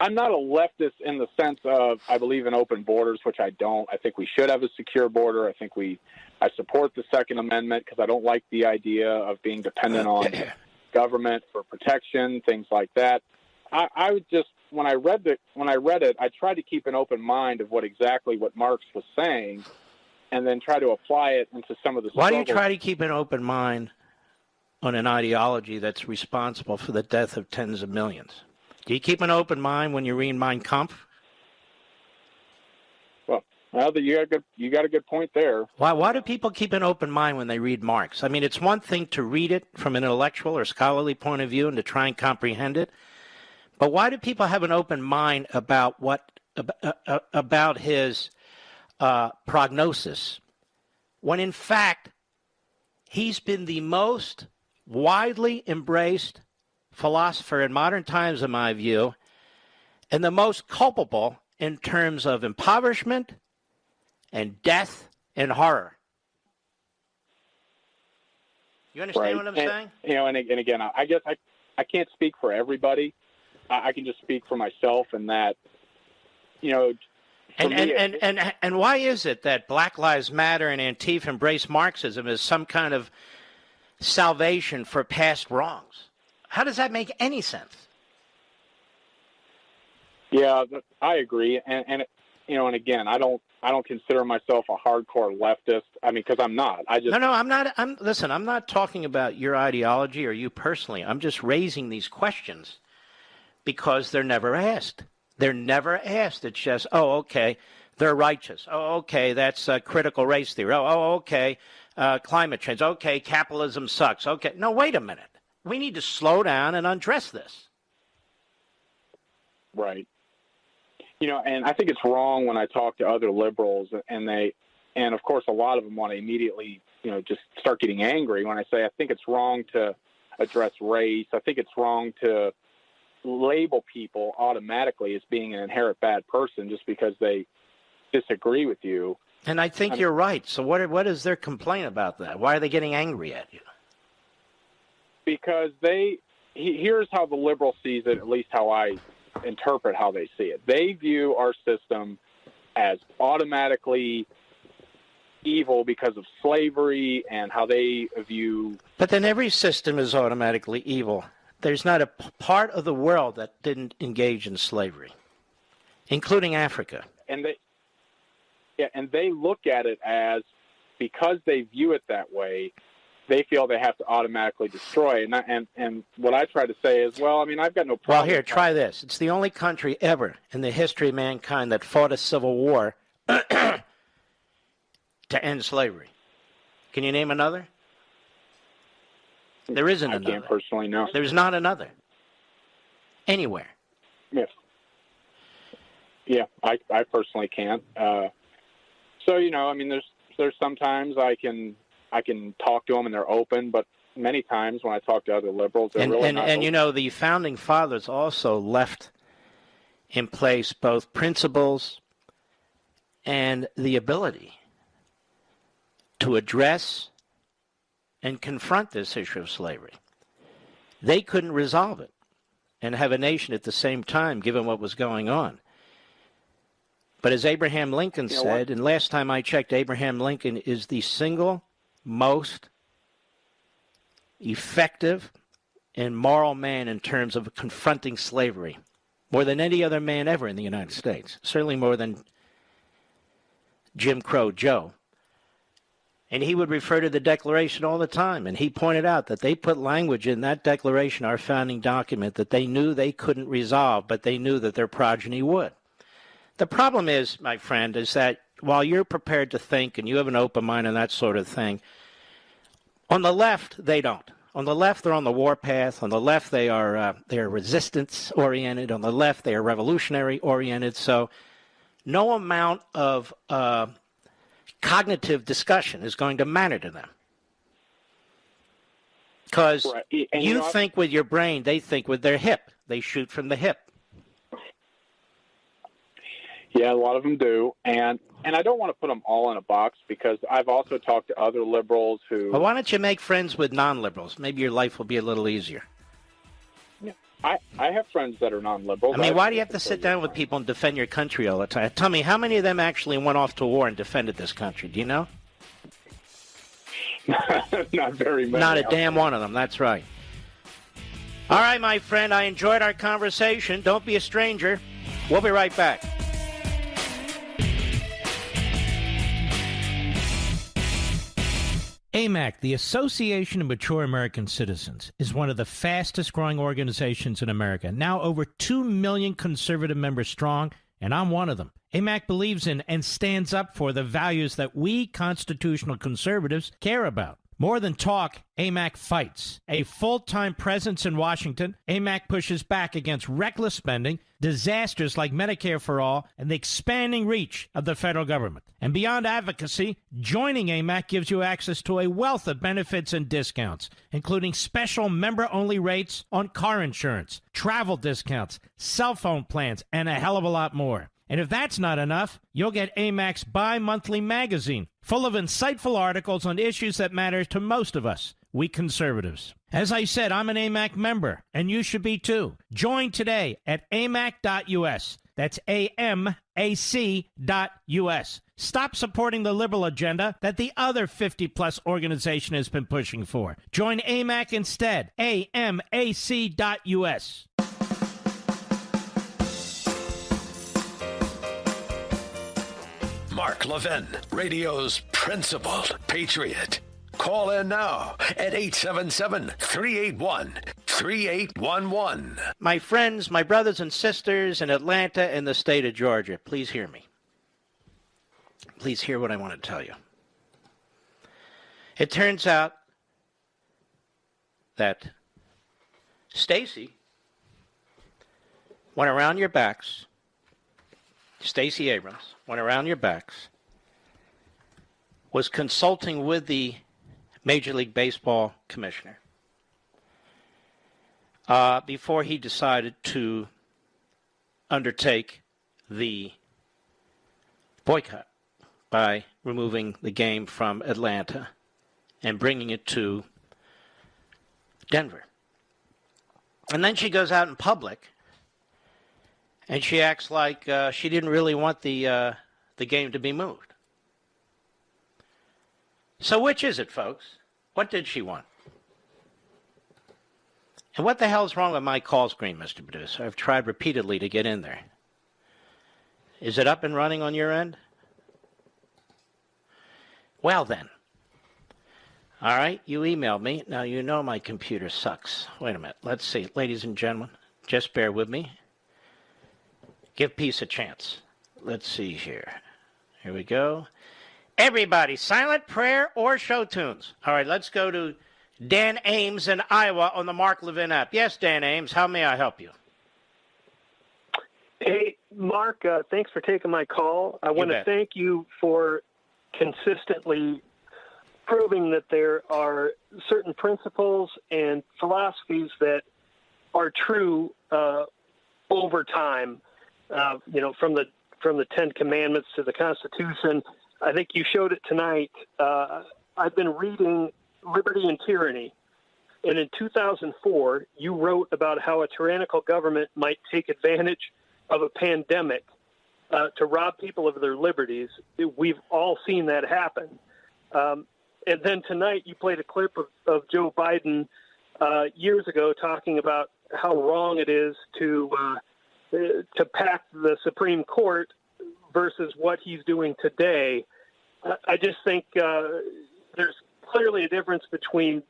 I'm not a leftist in the sense of I believe in open borders, which I don't. I think we should have a secure border. I support the Second Amendment because I don't like the idea of being dependent on government for protection, things like that. I would just when I read it, I tried to keep an open mind of what Marx was saying, and then try to apply it into some of the. Why do you try to keep an open mind on an ideology that's responsible for the death of tens of millions? Do you keep an open mind when you read Mein Kampf? Well, you got a good point there. Why do people keep an open mind when they read Marx? I mean, it's one thing to read it from an intellectual or scholarly point of view and to try and comprehend it, but why do people have an open mind about about his prognosis, when in fact he's been the most widely embraced philosopher in modern times, in my view, and the most culpable in terms of impoverishment and death and horror? You understand what I'm saying? And again, I guess I can't speak for everybody. I can just speak for myself, and that, And why is it that Black Lives Matter and Antifa embrace Marxism as some kind of salvation for past wrongs? How does that make any sense? Yeah, I agree, and again, I don't consider myself a hardcore leftist. I mean, because I'm not. No, I'm not. Listen, I'm not talking about your ideology or you personally. I'm just raising these questions because they're never asked. They're never asked. It's just, oh, okay, they're righteous. Oh, okay, that's critical race theory. Oh, okay, climate change. Okay, capitalism sucks. Okay, no, wait a minute. We need to slow down and address this. Right. And I think it's wrong when I talk to other liberals and of course a lot of them want to immediately, just start getting angry when I say I think it's wrong to address race. I think it's wrong to label people automatically as being an inherent bad person just because they disagree with you. And I think you're right. So what is their complaint about that? Why are they getting angry at you? Because here's how the liberal sees it, at least how I interpret how they see it. They view our system as automatically evil because of slavery and how they view... But then every system is automatically evil. There's not a part of the world that didn't engage in slavery, including Africa. And they look at it as, because they view it that way, they feel they have to automatically destroy it. And what I try to say is, well, I mean, I've got no problem. Well, here, try this. It's the only country ever in the history of mankind that fought a civil war to end slavery. Can you name another? There isn't another. I can't personally, no. There's not another. Anywhere. Yes. Yeah, I personally can't. So, I mean, there's sometimes I can talk to them and they're open, but many times when I talk to other liberals, they're really not open. The founding fathers also left in place both principles and the ability to address and confront this issue of slavery. They couldn't resolve it and have a nation at the same time, given what was going on. But as Abraham Lincoln said, and last time I checked, Abraham Lincoln is the single most effective and moral man in terms of confronting slavery, more than any other man ever in the United States, certainly more than Jim Crow Joe. And he would refer to the Declaration all the time, and he pointed out that they put language in that Declaration, our founding document, that they knew they couldn't resolve, but they knew that their progeny would. The problem is, my friend, is that while you're prepared to think and you have an open mind and that sort of thing, on the left, they don't. On the left, they're on the warpath. On the left, they're resistance-oriented. On the left, they are revolutionary-oriented. So no amount of cognitive discussion is going to matter to them. Because you think with your brain, they think with their hip. They shoot from the hip. Yeah, a lot of them do. And I don't want to put them all in a box because I've also talked to other liberals who... Well, why don't you make friends with non-liberals? Maybe your life will be a little easier. Yeah, I have friends that are non-liberals. I mean, why do you have to sit down with people and defend your country all the time? Tell me, how many of them actually went off to war and defended this country? Do you know? Not very many. Not a damn one of them. That's right. All right, my friend, I enjoyed our conversation. Don't be a stranger. We'll be right back. AMAC, the Association of Mature American Citizens, is one of the fastest growing organizations in America, now over 2 million conservative members strong, and I'm one of them. AMAC believes in and stands up for the values that we constitutional conservatives care about. More than talk, AMAC fights. A full-time presence in Washington, AMAC pushes back against reckless spending, disasters like Medicare for All, and the expanding reach of the federal government. And beyond advocacy, joining AMAC gives you access to a wealth of benefits and discounts, including special member-only rates on car insurance, travel discounts, cell phone plans, and a hell of a lot more. And if that's not enough, you'll get AMAC's bi-monthly magazine, full of insightful articles on issues that matter to most of us, we conservatives. As I said, I'm an AMAC member, and you should be too. Join today at amac.us. That's AMAC.us. Stop supporting the liberal agenda that the other 50-plus organization has been pushing for. Join AMAC instead. AMAC.us. Mark Levin, radio's principled patriot. Call in now at 877-381-3811. My friends, my brothers and sisters in Atlanta and the state of Georgia, please hear me. Please hear what I want to tell you. It turns out that Stacey went around your backs. Stacey Abrams went around your backs, was consulting with the Major League Baseball commissioner before he decided to undertake the boycott by removing the game from Atlanta and bringing it to Denver. And then she goes out in public and she acts like she didn't really want the game to be moved. So which is it, folks? What did she want? And what the hell's wrong with my call screen, Mr. Producer? I've tried repeatedly to get in there. Is it up and running on your end? Well then. All right, you emailed me. Now you know my computer sucks. Wait a minute. Let's see. Ladies and gentlemen, just bear with me. Give peace a chance. Let's see here. Here we go. Everybody, silent prayer or show tunes. All right, let's go to Dan Ames in Iowa on the Mark Levin app. Yes, Dan Ames, how may I help you? Hey, Mark, thanks for taking my call. I want to thank you for consistently proving that there are certain principles and philosophies that are true over time, from the Ten Commandments to the Constitution. I think you showed it tonight. I've been reading Liberty and Tyranny, and in 2004, you wrote about how a tyrannical government might take advantage of a pandemic to rob people of their liberties. We've all seen that happen. And then tonight, you played a clip of Joe Biden years ago talking about how wrong it is to pack the Supreme Court versus what he's doing today. I just think there's clearly a difference between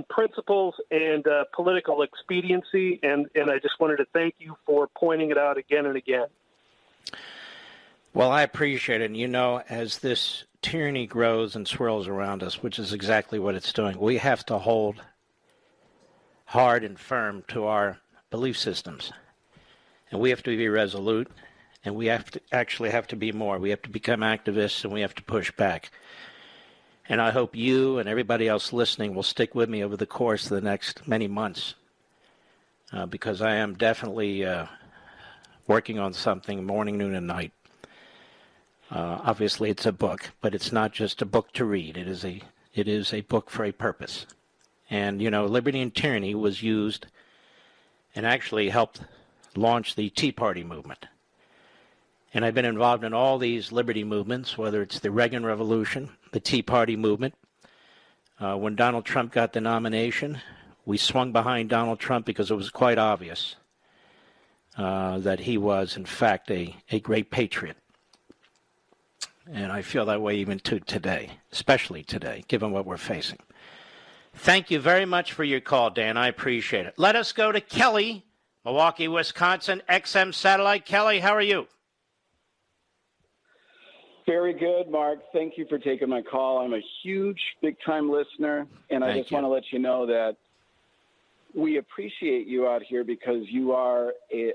principles and political expediency, and I just wanted to thank you for pointing it out again and again. Well, I appreciate it. And as this tyranny grows and swirls around us, which is exactly what it's doing, we have to hold hard and firm to our belief systems. And we have to be resolute, and we have to be more. We have to become activists, and we have to push back. And I hope you and everybody else listening will stick with me over the course of the next many months, because I am definitely working on something morning, noon, and night. Obviously, it's a book, but it's not just a book to read. It is a book for a purpose. And, Liberty and Tyranny was used and actually helped launch the Tea Party movement. And I've been involved in all these liberty movements, whether it's the Reagan Revolution, the Tea Party movement. When Donald Trump got the nomination, we swung behind Donald Trump because it was quite obvious that he was, in fact, a great patriot. And I feel that way even to today, especially today, given what we're facing. Thank you very much for your call, Dan. I appreciate it. Let us go to Kelly, Milwaukee, Wisconsin, XM Satellite. Kelly, how are you? Very good, Mark. Thank you for taking my call. I'm a huge, big-time listener, and I just want to let you know that we appreciate you out here because you are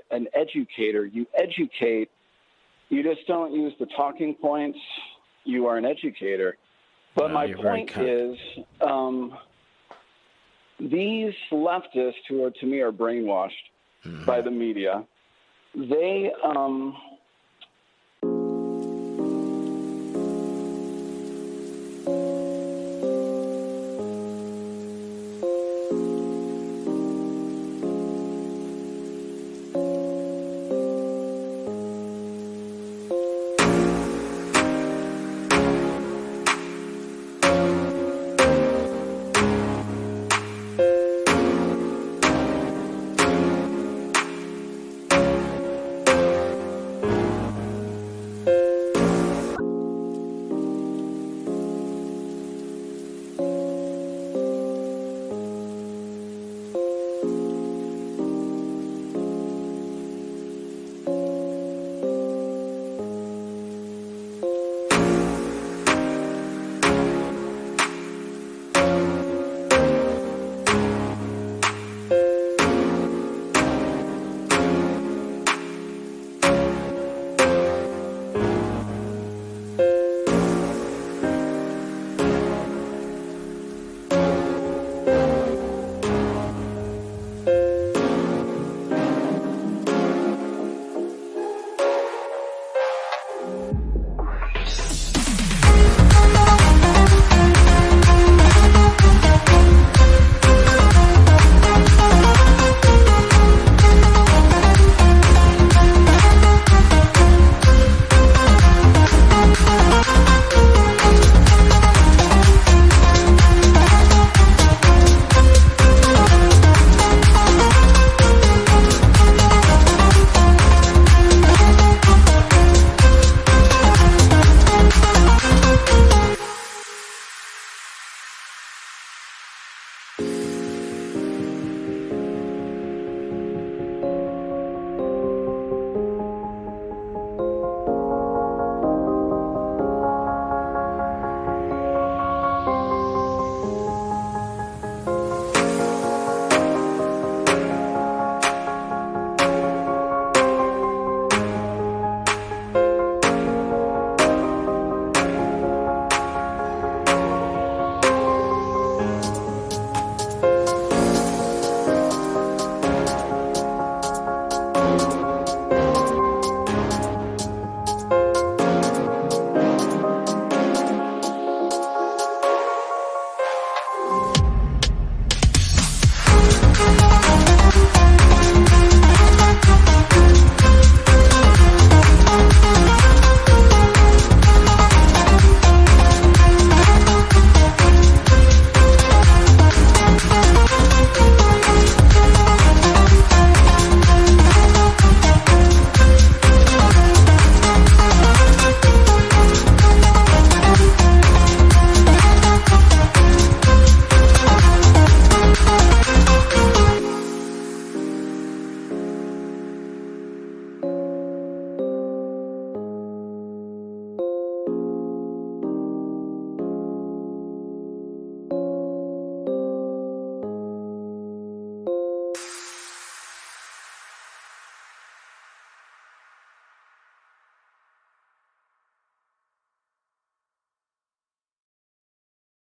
an educator. You educate. You just don't use the talking points. You are an educator. But my point is these leftists who are, to me, are brainwashed by the media, they